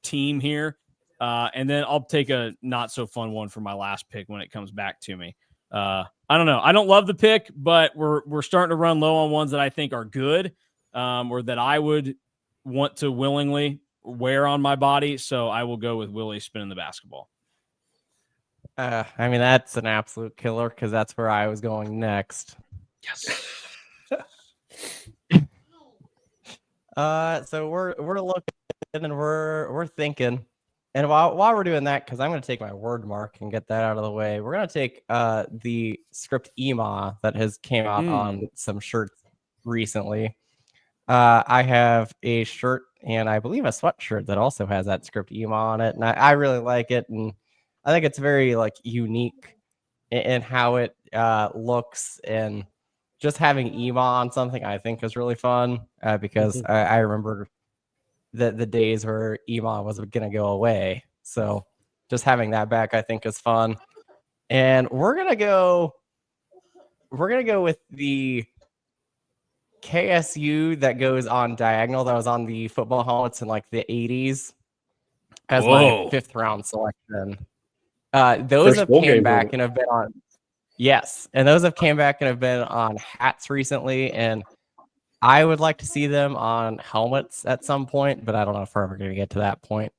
team here. And then I'll take a not so fun one for my last pick when it comes back to me. I don't know. I don't love the pick, but we're starting to run low on ones that I think are good, or that I would want to willingly wear on my body. So I will go with Willie spinning the basketball. I mean, that's an absolute killer because that's where I was going next. Yes. So we're looking and we're thinking, and while we're doing that, because I'm going to take my word mark and get that out of the way, we're going to take the script EMA that has came out on some shirts recently. I have a shirt and I believe a sweatshirt that also has that script EMA on it, and I really like it, and I think it's very like unique in how it looks, and just having EMA on something I think is really fun because I remember the days where EMA was going to go away. So just having that back, I think, is fun. And we're going to go with the KSU that goes on diagonal that was on the football helmets in like the 80s as my 5th round selection. Those First have bowl came game back helmet. and have been on. Yes, and those have came back and have been on hats recently, and I would like to see them on helmets at some point, but I don't know if we're ever going to get to that point.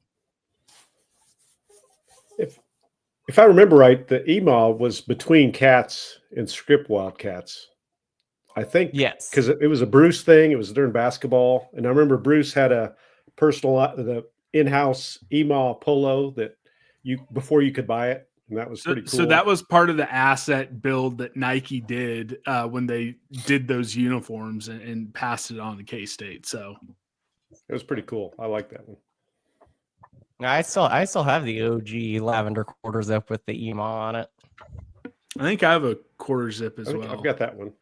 If I remember right, the EMA was between Cats and Script Wildcats. I think, Yes, because it was a Bruce thing. It was during basketball, and I remember Bruce had a the in-house EMA polo that before you could buy it, and that was pretty cool. So that was part of the asset build that Nike did when they did those uniforms and passed it on to K-State. So it was pretty cool. I like that one. I still have the OG lavender quarter zip with the EMA on it. I think I have a quarter zip as well. I've got that one.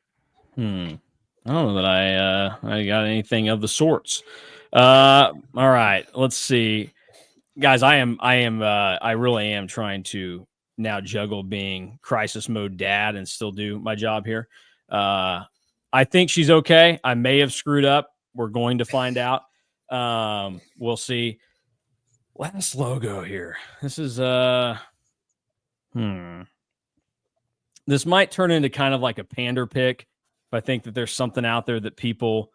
I don't know that I got anything of the sorts. All right, let's see, guys. I really am trying to now juggle being crisis mode dad and still do my job here. I think she's okay. I may have screwed up. We're going to find out. We'll see. Last logo here. This is This might turn into kind of like a pander pick. If I think that there's something out there that people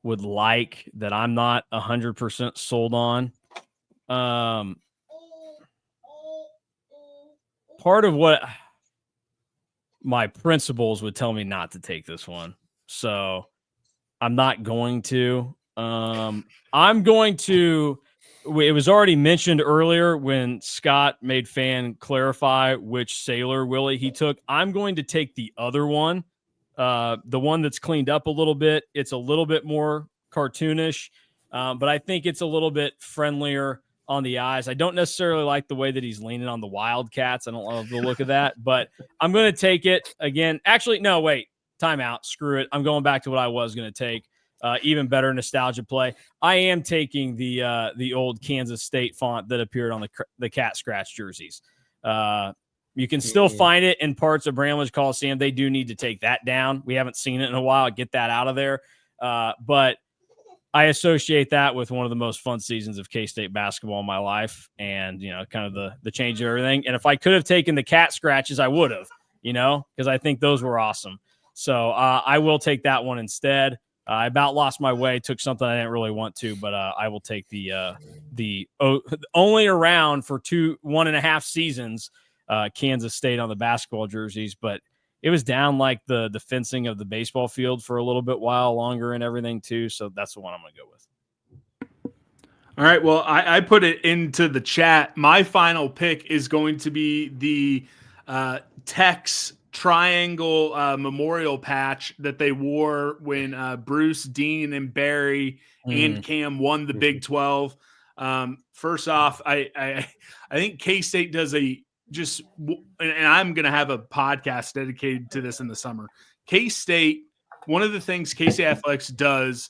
would like that I'm not 100% sold on. Part of what my principles would tell me not to take this one. So I'm not going to. I'm going to. It was already mentioned earlier when Scott made Fan clarify which Sailor Willie he took. I'm going to take the other one, the one that's cleaned up a little bit. It's a little bit more cartoonish, but I think it's a little bit friendlier on the eyes. I don't necessarily like the way that he's leaning on the Wildcats. I don't love the look of that, but I'm going to take it again. Actually, no, wait, timeout. Screw it. I'm going back to what I was going to take. Even better nostalgia play. I am taking the old Kansas State font that appeared on the Cat Scratch jerseys. You can still find it in parts of Bramlage Coliseum. They do need to take that down. We haven't seen it in a while. Get that out of there. But I associate that with one of the most fun seasons of K-State basketball in my life, and kind of the change of everything. And if I could have taken the Cat Scratches, I would have. Because I think those were awesome. So I will take that one instead. I about lost my way, took something I didn't really want to, but I will take the only around for 1.5 seasons Kansas State on the basketball jerseys, but it was down like the fencing of the baseball field for a little bit while longer and everything too. So that's the one I'm going to go with. All right. Well, I put it into the chat. My final pick is going to be the Tex triangle memorial patch that they wore when Bruce, Dean, and Barry and Cam won the Big 12. First off, I think K-State does and I'm going to have a podcast dedicated to this in the summer. K-State, one of the things K-State Athletics does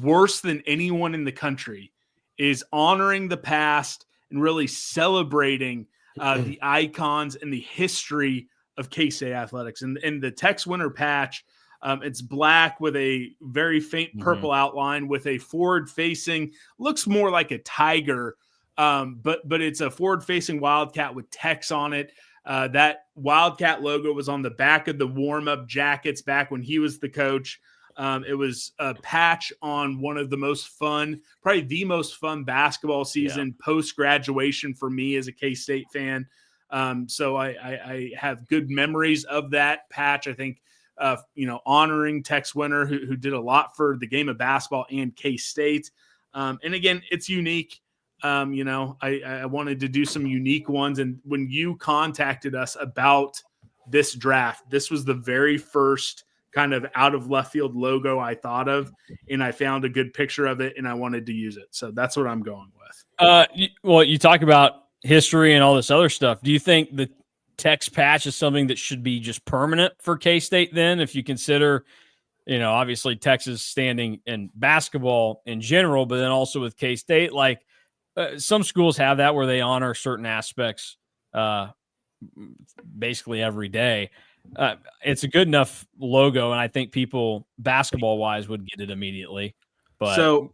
worse than anyone in the country is honoring the past and really celebrating the icons and the history of K-State Athletics. And the Tex winter patch, it's black with a very faint purple outline with a forward-facing, looks more like a tiger But it's a forward-facing Wildcat with text on it. That Wildcat logo was on the back of the warm-up jackets back when he was the coach. It was a patch on one of the most fun, probably the most fun basketball season post-graduation for me as a K-State fan. So I have good memories of that patch. I think, honoring Tex Winter, who did a lot for the game of basketball and K-State. And again, it's unique. I wanted to do some unique ones. And when you contacted us about this draft, this was the very first kind of out of left field logo I thought of, and I found a good picture of it and I wanted to use it. So that's what I'm going with. Well, you talk about history and all this other stuff. Do you think the text patch is something that should be just permanent for K-State then, if you consider, obviously Texas standing in basketball in general, but then also with K-State, like some schools have that where they honor certain aspects basically every day. It's a good enough logo, and I think people basketball-wise would get it immediately. But so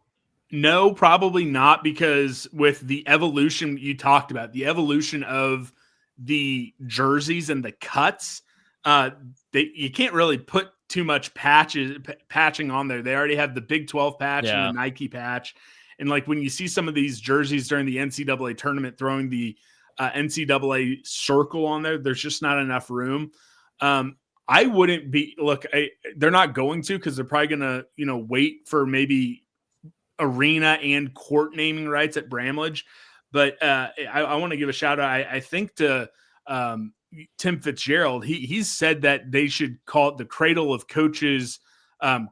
no, probably not, because with the evolution you talked about, the evolution of the jerseys and the cuts, you can't really put too much patching on there. They already have the Big 12 patch and the Nike patch. And like when you see some of these jerseys during the NCAA tournament throwing the NCAA circle on there, there's just not enough room. I wouldn't be they're not going to, because they're probably going to, wait for maybe arena and court naming rights at Bramlage. But I want to give a shout out. I think to Tim Fitzgerald, he's said that they should call it the Cradle of Coaches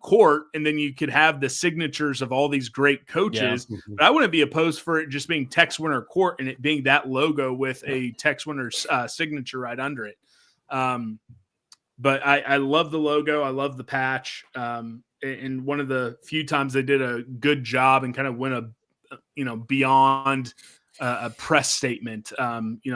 court, and then you could have the signatures of all these great coaches. Yeah. But I wouldn't be opposed for it just being Tex Winter Court and it being that logo with a Tex Winter signature right under it. But I love the logo. I love the patch. And one of the few times they did a good job and kind of went beyond a press statement,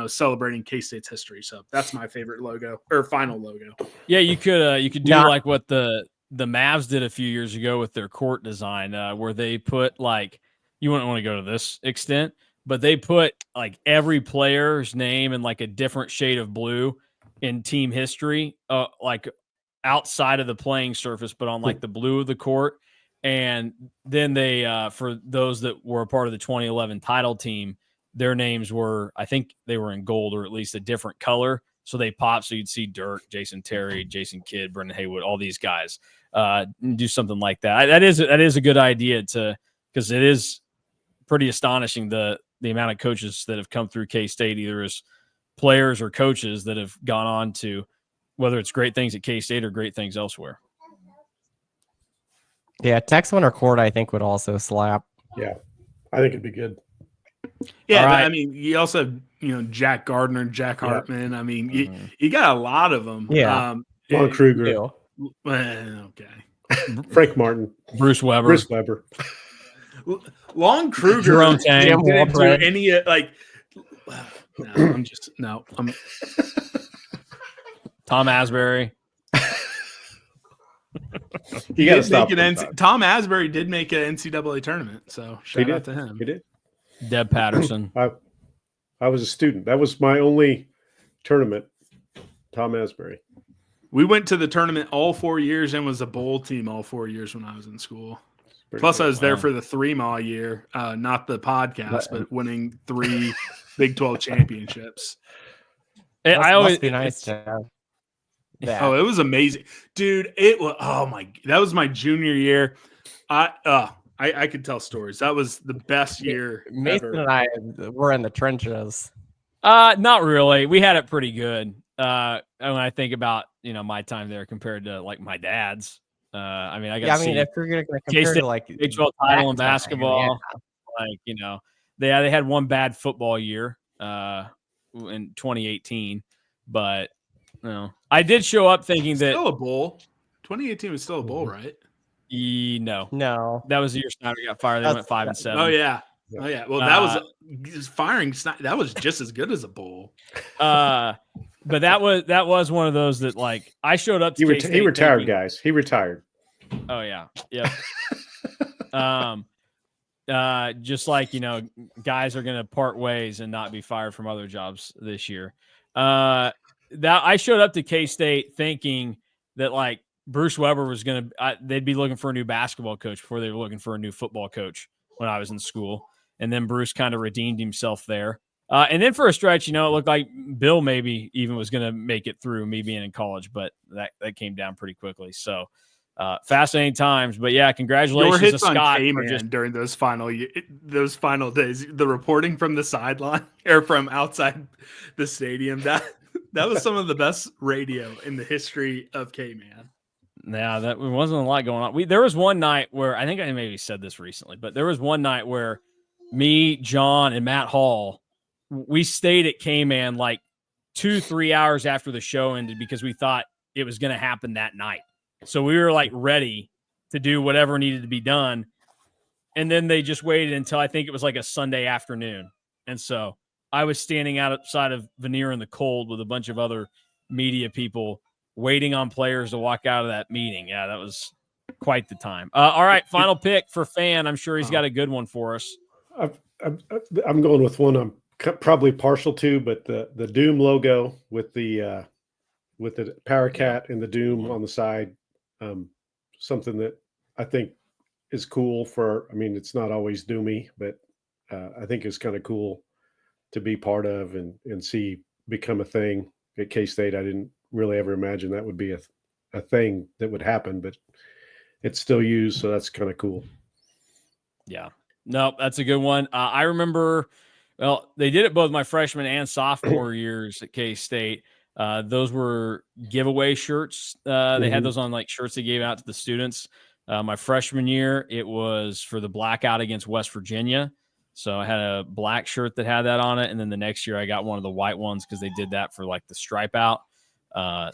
celebrating K-State's history. So that's my favorite logo, or final logo. Yeah, you could do like what the Mavs did a few years ago with their court design, where they put you wouldn't want to go to this extent, but they put like every player's name in like a different shade of blue in team history, like outside of the playing surface, but on like the blue of the court. And then they, for those that were a part of the 2011 title team, their names were, I think they were in gold or at least a different color. So they popped. So you'd see Dirk, Jason Terry, Jason Kidd, Brendan Haywood, all these guys do something like that. That is a good idea because it is pretty astonishing the amount of coaches that have come through K-State, either as players or coaches that have gone on to, whether it's great things at K-State or great things elsewhere. Yeah, Tex Winter Court I think would also slap. Yeah, I think it'd be good. Yeah, right. I mean, you also have, Jack Gardner, Jack Hartman. I mean, you got a lot of them. Yeah. Lon Kruger. Okay. Frank Martin. Bruce Weber. Lon Kruger Jerome didn't Tang. do any Tom Asbury. You got to stop. Tom Asbury did make an NCAA tournament, so shout out to him. He did. Deb Patterson. I was a student. That was my only tournament. Tom Asbury. We went to the tournament all 4 years and was a bowl team all 4 years when I was in school. Plus, cool. I was there for the 3-mile year, not the podcast, but winning 3 Big 12 championships. Must be nice to have that. Oh, it was amazing, dude. It was that was my junior year. I could tell stories. That was the best year Mason ever. and I were in the trenches. Not really. We had it pretty good. When I think about my time there compared to like my dad's. I mean, I got. If you're gonna compare to like Big 12 title in basketball, they had one bad football year in 2018, but I did show up thinking that still a bowl. 2018 was still a bowl, right? No, that was the year Snyder got fired. They went 5-7. Oh yeah. Well, that was firing. That was just as good as a bowl. But that was one of those that like I showed up to he retired, guys. He retired. Oh yeah. Yep. just like, guys are going to part ways and not be fired from other jobs this year. That I showed up to K-State thinking that like Bruce Weber was going to, they'd be looking for a new basketball coach before they were looking for a new football coach when I was in school. And then Bruce kind of redeemed himself there. And then for a stretch, it looked like Bill maybe even was going to make it through, me being in college, but that came down pretty quickly. So fascinating times. But yeah, congratulations Your to hits on Scott K-Man for just during those final days. The reporting from the sideline or from outside the stadium, that was some of the best radio in the history of K-Man. Yeah, that wasn't a lot going on. There was one night where I think I maybe said this recently, but there was one night where me, John, and Matt Hall, we stayed at K-Man like 2-3 hours after the show ended because we thought it was going to happen that night. So we were like ready to do whatever needed to be done. And then they just waited until I think it was like a Sunday afternoon. And so I was standing outside of Veneer in the cold with a bunch of other media people waiting on players to walk out of that meeting. Yeah, that was quite the time. All right, final pick for Fan. I'm sure he's got a good one for us. I'm going with one I'm probably partial to, but the Doom logo with the Powercat and the Doom on the side, something that I think is cool it's not always doomy, but I think it's kind of cool to be part of and see become a thing at K-State. I didn't really ever imagine that would be a thing that would happen, but it's still used. So that's kind of cool. Yeah, no, that's a good one. I remember, they did it both my freshman and sophomore years at K-State. Those were giveaway shirts. They had those on like shirts they gave out to the students. My freshman year, it was for the blackout against West Virginia. So I had a black shirt that had that on it. And then the next year I got one of the white ones because they did that for like the stripe out.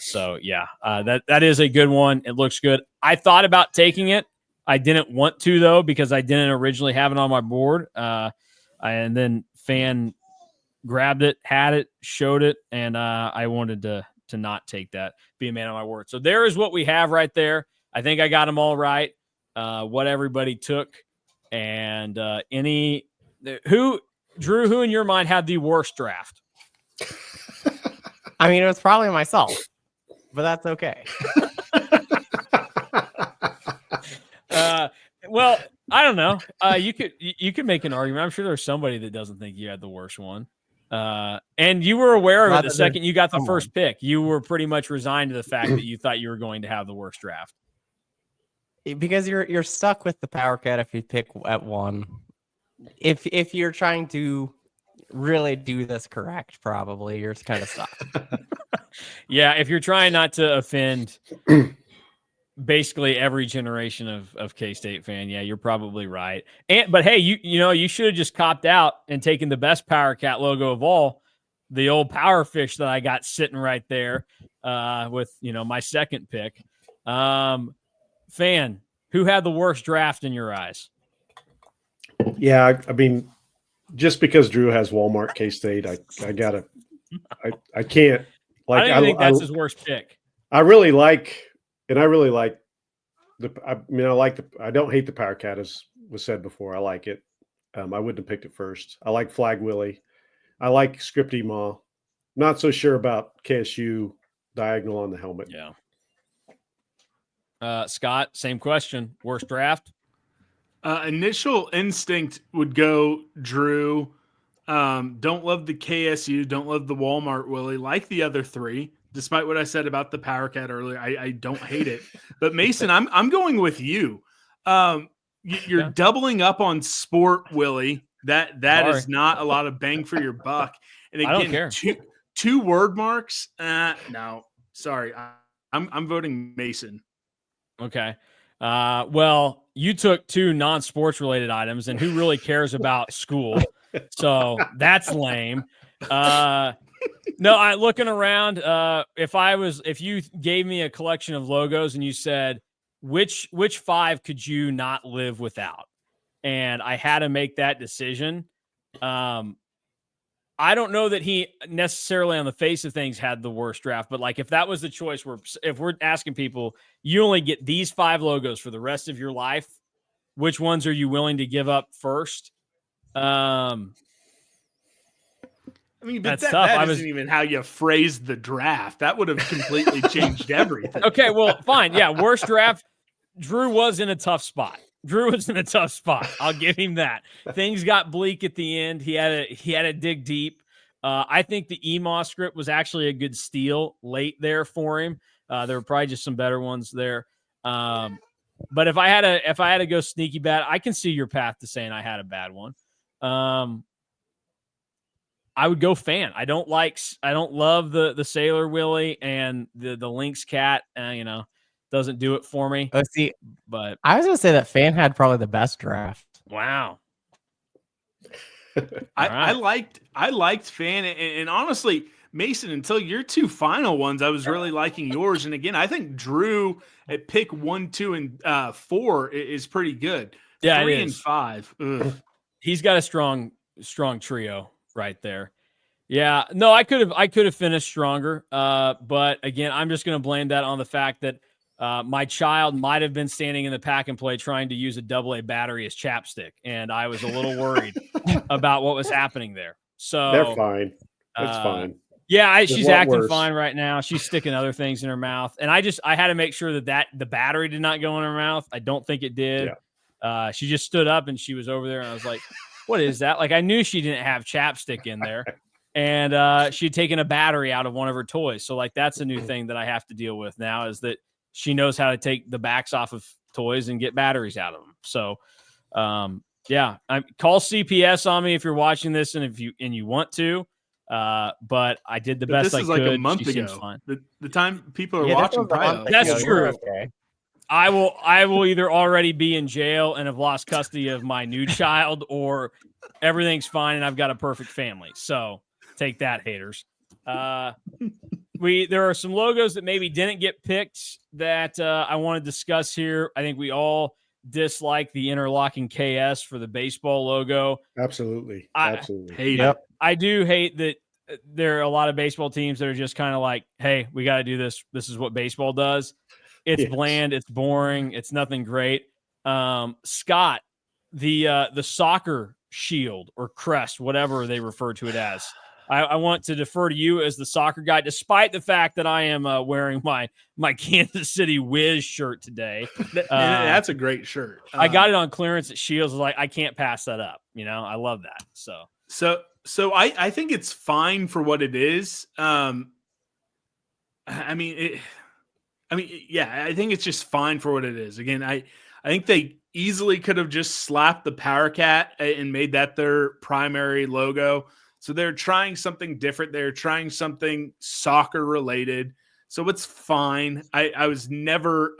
So yeah, that is a good one. It looks good. I thought about taking it. I didn't want to though, because I didn't originally have it on my board. And then Fan grabbed it, had it, showed it. And, I wanted to not take that, be a man of my word. So there is what we have right there. I think I got them all right. What everybody took and, Drew, who in your mind had the worst draft? I mean, it was probably myself, but that's okay. Well, I don't know. You could make an argument. I'm sure there's somebody that doesn't think you had the worst one. And you were aware of it the second you got the first pick. You were pretty much resigned to the fact that you thought you were going to have the worst draft. Because you're stuck with the Powercat if you pick at one. If you're trying to really do this correct, probably you're kind of stuck. Yeah, if you're trying not to offend basically every generation of K-State fan, yeah, you're probably right. But hey, you should have just copped out and taken the best Powercat logo of all, the old Power Fish that I got sitting right there with my second pick. Fan, who had the worst draft in your eyes? Yeah, I mean, just because Drew has Walmart K-State, I can't. Like, I don't think that's his worst pick. I like I don't hate the Powercat, as was said before. I like it. I wouldn't have picked it first. I like Flag Willie. I like Scripty Ma. Not so sure about KSU diagonal on the helmet. Yeah. Scott, same question. Worst draft? Initial instinct would go Drew. Don't love the KSU. Don't love the Walmart Willie. Like the other three, despite what I said about the Powercat earlier, I don't hate it. But Mason, I'm going with you. You're doubling up on Sport Willie. That is not a lot of bang for your buck. And again, I don't care. Two word marks. No, sorry. I'm voting Mason. Okay. Well, you took two non-sports related items, and who really cares about school? So that's lame. No, looking around, if you gave me a collection of logos and you said, which five could you not live without? And I had to make that decision. I don't know that he necessarily on the face of things had the worst draft, but like if that was the choice, if we're asking people, you only get these 5 logos for the rest of your life, which ones are you willing to give up first? I mean, but That's tough. that isn't even how you phrased the draft. That would have completely changed everything. Okay, well, fine. Yeah, worst draft. Drew was in a tough spot. I'll give him that. Things got bleak at the end. He had to dig deep. I think the EMOS script was actually a good steal late there for him. There were probably just some better ones there. But if I had to go sneaky bad, I can see your path to saying I had a bad one. I would go fan. I don't love the Sailor Willie, and the Lynx cat, doesn't do it for me. Oh, see, but I was gonna say that fan had probably the best draft. Wow. I liked fan, and honestly, Mason, until your two final ones, I was really liking yours. And again, I think Drew at pick 1, 2, and 4 is pretty good. Yeah, 3 and 5. Ugh. He's got a strong trio right there. Yeah, no, I could have finished stronger. But again, I'm just going to blame that on the fact that my child might have been standing in the pack and play trying to use a AA battery as chapstick, and I was a little worried about what was happening there. So they're fine. It's fine. Yeah, she's acting worse. fine right now. She's sticking other things in her mouth, and I had to make sure that the battery did not go in her mouth. I don't think it did. Yeah. She just stood up and she was over there, and I was like, "What is that?" Like, I knew she didn't have chapstick in there, and she'd taken a battery out of one of her toys. So, like, that's a new thing that I have to deal with now, is that she knows how to take the backs off of toys and get batteries out of them. So, yeah, call CPS on me if you're watching this and you want to. But I did the best I could. This is like a month ago. The time people are watching. That's true. Okay. I will either already be in jail and have lost custody of my new child, or everything's fine and I've got a perfect family. So take that, haters. There are some logos that maybe didn't get picked that I want to discuss here. I think we all dislike the interlocking KS for the baseball logo. Absolutely. Hate it. I do hate that there are a lot of baseball teams that are just kind of like, hey, we got to do this. This is what baseball does. It's bland. It's boring. It's nothing great. Scott, the soccer shield or crest, whatever they refer to it as. I want to defer to you as the soccer guy, despite the fact that I am wearing my Kansas City Wiz shirt today. That's a great shirt. I got it on clearance at Shields. Like, I can't pass that up. I love that. So I think it's fine for what it is. I think it's just fine for what it is. Again, I think they easily could have just slapped the Powercat and made that their primary logo. So they're trying something different. They're trying something soccer related. So it's fine. I was never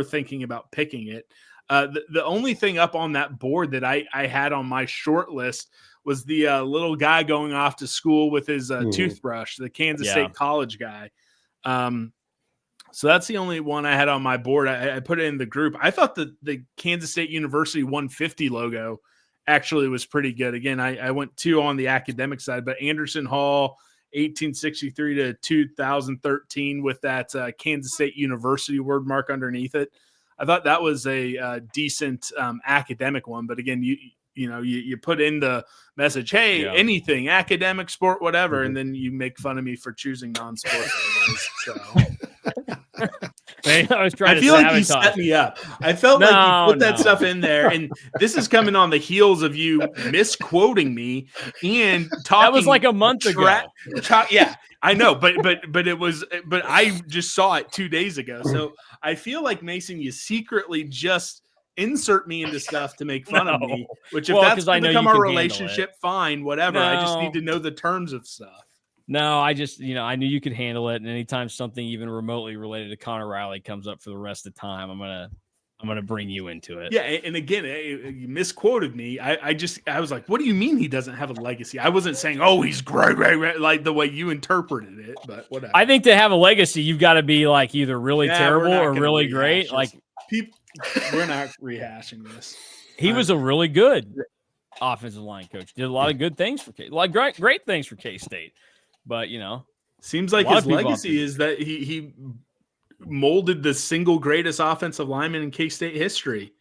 thinking about picking it. The only thing up on that board that I had on my short list was the little guy going off to school with his toothbrush, the Kansas State college guy. So that's the only one I had on my board. I put it in the group. I thought the Kansas State University 150 logo actually was pretty good. Again, I went 2 on the academic side, but Anderson Hall, 1863 to 2013 with that Kansas State University word mark underneath it. I thought that was a decent academic one. But again, you put in the message, hey, anything, academic, sport, whatever, and then you make fun of me for choosing non-sport. I feel like you set me up. I felt like you put that stuff in there, and this is coming on the heels of you misquoting me and talking. That was like a month ago. Yeah, I know, but I just saw it 2 days ago. So I feel like, Mason, you secretly just insert me into stuff to make fun of me, which if that's going to become our relationship, fine, whatever. No. I just need to know the terms of stuff. No, I just, I knew you could handle it. And anytime something even remotely related to Connor Riley comes up for the rest of the time, I'm going to bring you into it. Yeah. And again, you misquoted me. I was like, what do you mean he doesn't have a legacy? I wasn't saying, oh, he's great, like the way you interpreted it, but whatever. I think to have a legacy, you've got to be like either really terrible or really great. Like, we're not rehashing this. He was a really good offensive line coach. Did a lot of good things for K-State. Like great things for K-State. But, seems like his legacy is that he molded the single greatest offensive lineman in K-State history.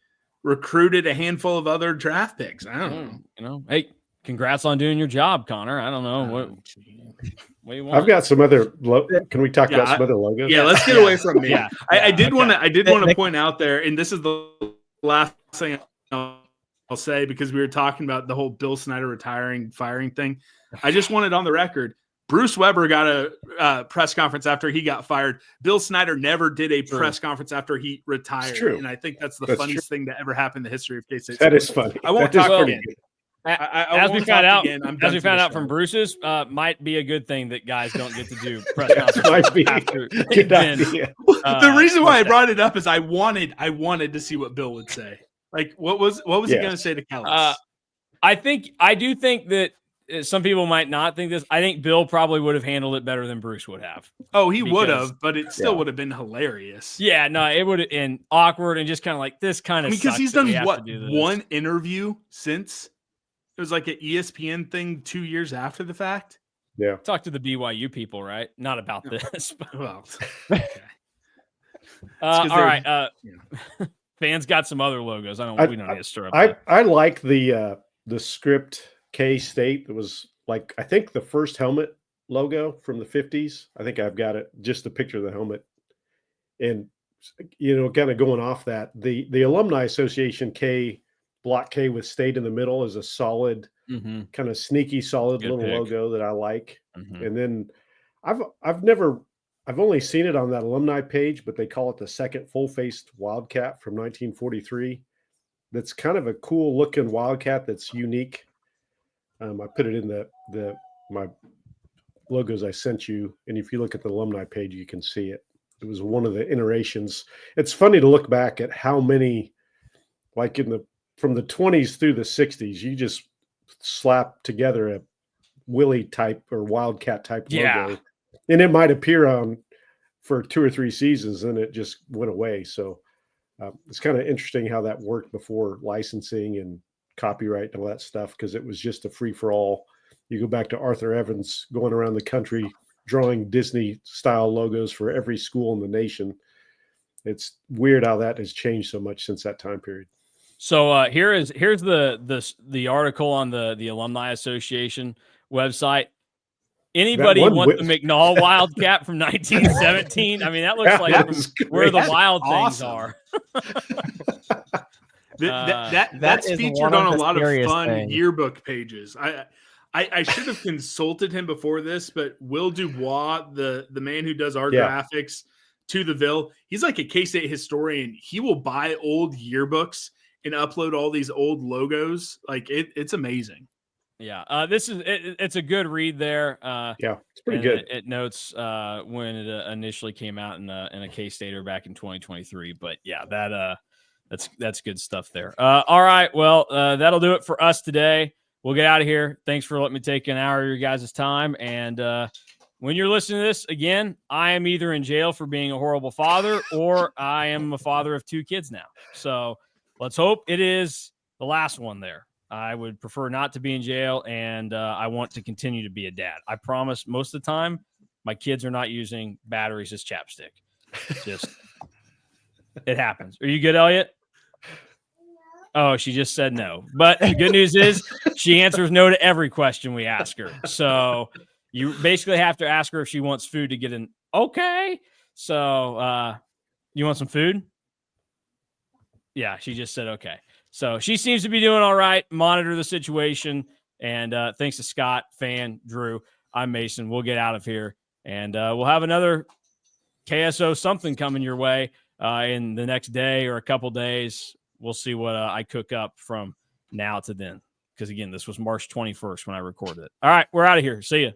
recruited a handful of other draft picks. I don't know. You know, hey, congrats on doing your job, Connor. I don't know what do you want? I've got some other. Can we talk about some other logos? Yeah, let's get away from me. I did want to point out there, and this is the last thing I'll say, because we were talking about the whole Bill Snyder retiring, firing thing. I just wanted on the record, Bruce Weber got a press conference after he got fired. Bill Snyder never did a press conference after he retired. True. And I think that's the funniest thing that ever happened in the history of K-State. That is funny. I won't That is talk pretty again. good. As we found out from Bruce's, might be a good thing that guys don't get to do press conferences. Might be. After Good idea. The reason why I brought it up is I wanted to see what Bill would say. Like, what was he going to say to Kellis? I do think that some people might not think this. I think Bill probably would have handled it better than Bruce would have. Oh, he would have, but it still would have been hilarious. Yeah, no, it would have been awkward and just kind of like this kind of. Because he's done one interview since. It was like an ESPN thing 2 years after the fact. Yeah. Talk to the BYU people, right? Not about this. Well, okay. All right. Fans got some other logos. We don't need to stir up. I like the script K-State. It was like, I think the first helmet logo from the 50s. I think I've got it, just a picture of the helmet. And, kind of going off that, the Alumni Association Block K with State in the middle is a solid, kind of sneaky, solid Good little pick. logo that I like. And then I've only seen it on that alumni page, but they call it the second full-faced Wildcat from 1943. That's kind of a cool looking Wildcat that's unique. I put it in my logos I sent you, and if you look at the alumni page, you can see it. It was one of the iterations. It's funny to look back at how many, like from the 20s through the 60s, you just slap together a Willie type or Wildcat type logo, and it might appear on for 2 or 3 seasons, and it just went away. So it's kind of interesting how that worked before licensing and copyright and all that stuff, because it was just a free for all. You go back to Arthur Evans going around the country drawing Disney style logos for every school in the nation. It's weird how that has changed so much since that time period. So here's the article on the Alumni Association website. Anybody want the McNall Wildcat from 1917? I mean, that looks like where the wild things are. That's featured on a lot of fun yearbook pages. I should have consulted him before this, but Will Dubois, the man who does our graphics to the Ville, he's like a K-State historian. He will buy old yearbooks and upload all these old logos. Like it's amazing. Yeah. It's a good read there. It's pretty good. It notes when it initially came out in a K-Stater back in 2023. But yeah, that's good stuff there. All right. Well, that'll do it for us today. We'll get out of here. Thanks for letting me take an hour of your guys' time. And when you're listening to this, again, I am either in jail for being a horrible father, or I am a father of 2 kids now. So let's hope it is the last one there. I would prefer not to be in jail, and I want to continue to be a dad. I promise most of the time my kids are not using batteries as chapstick. It happens. Are you good, Elliot? Oh, she just said no. But the good news is she answers no to every question we ask her. So you basically have to ask her if she wants food to get an okay. So you want some food? Yeah, she just said okay. So she seems to be doing all right. Monitor the situation. And thanks to Scott, Fan, Drew, I'm Mason. We'll get out of here. And we'll have another KSO something coming your way in the next day or a couple days. We'll see what I cook up from now to then. Because, again, this was March 21st when I recorded it. All right, we're out of here. See ya.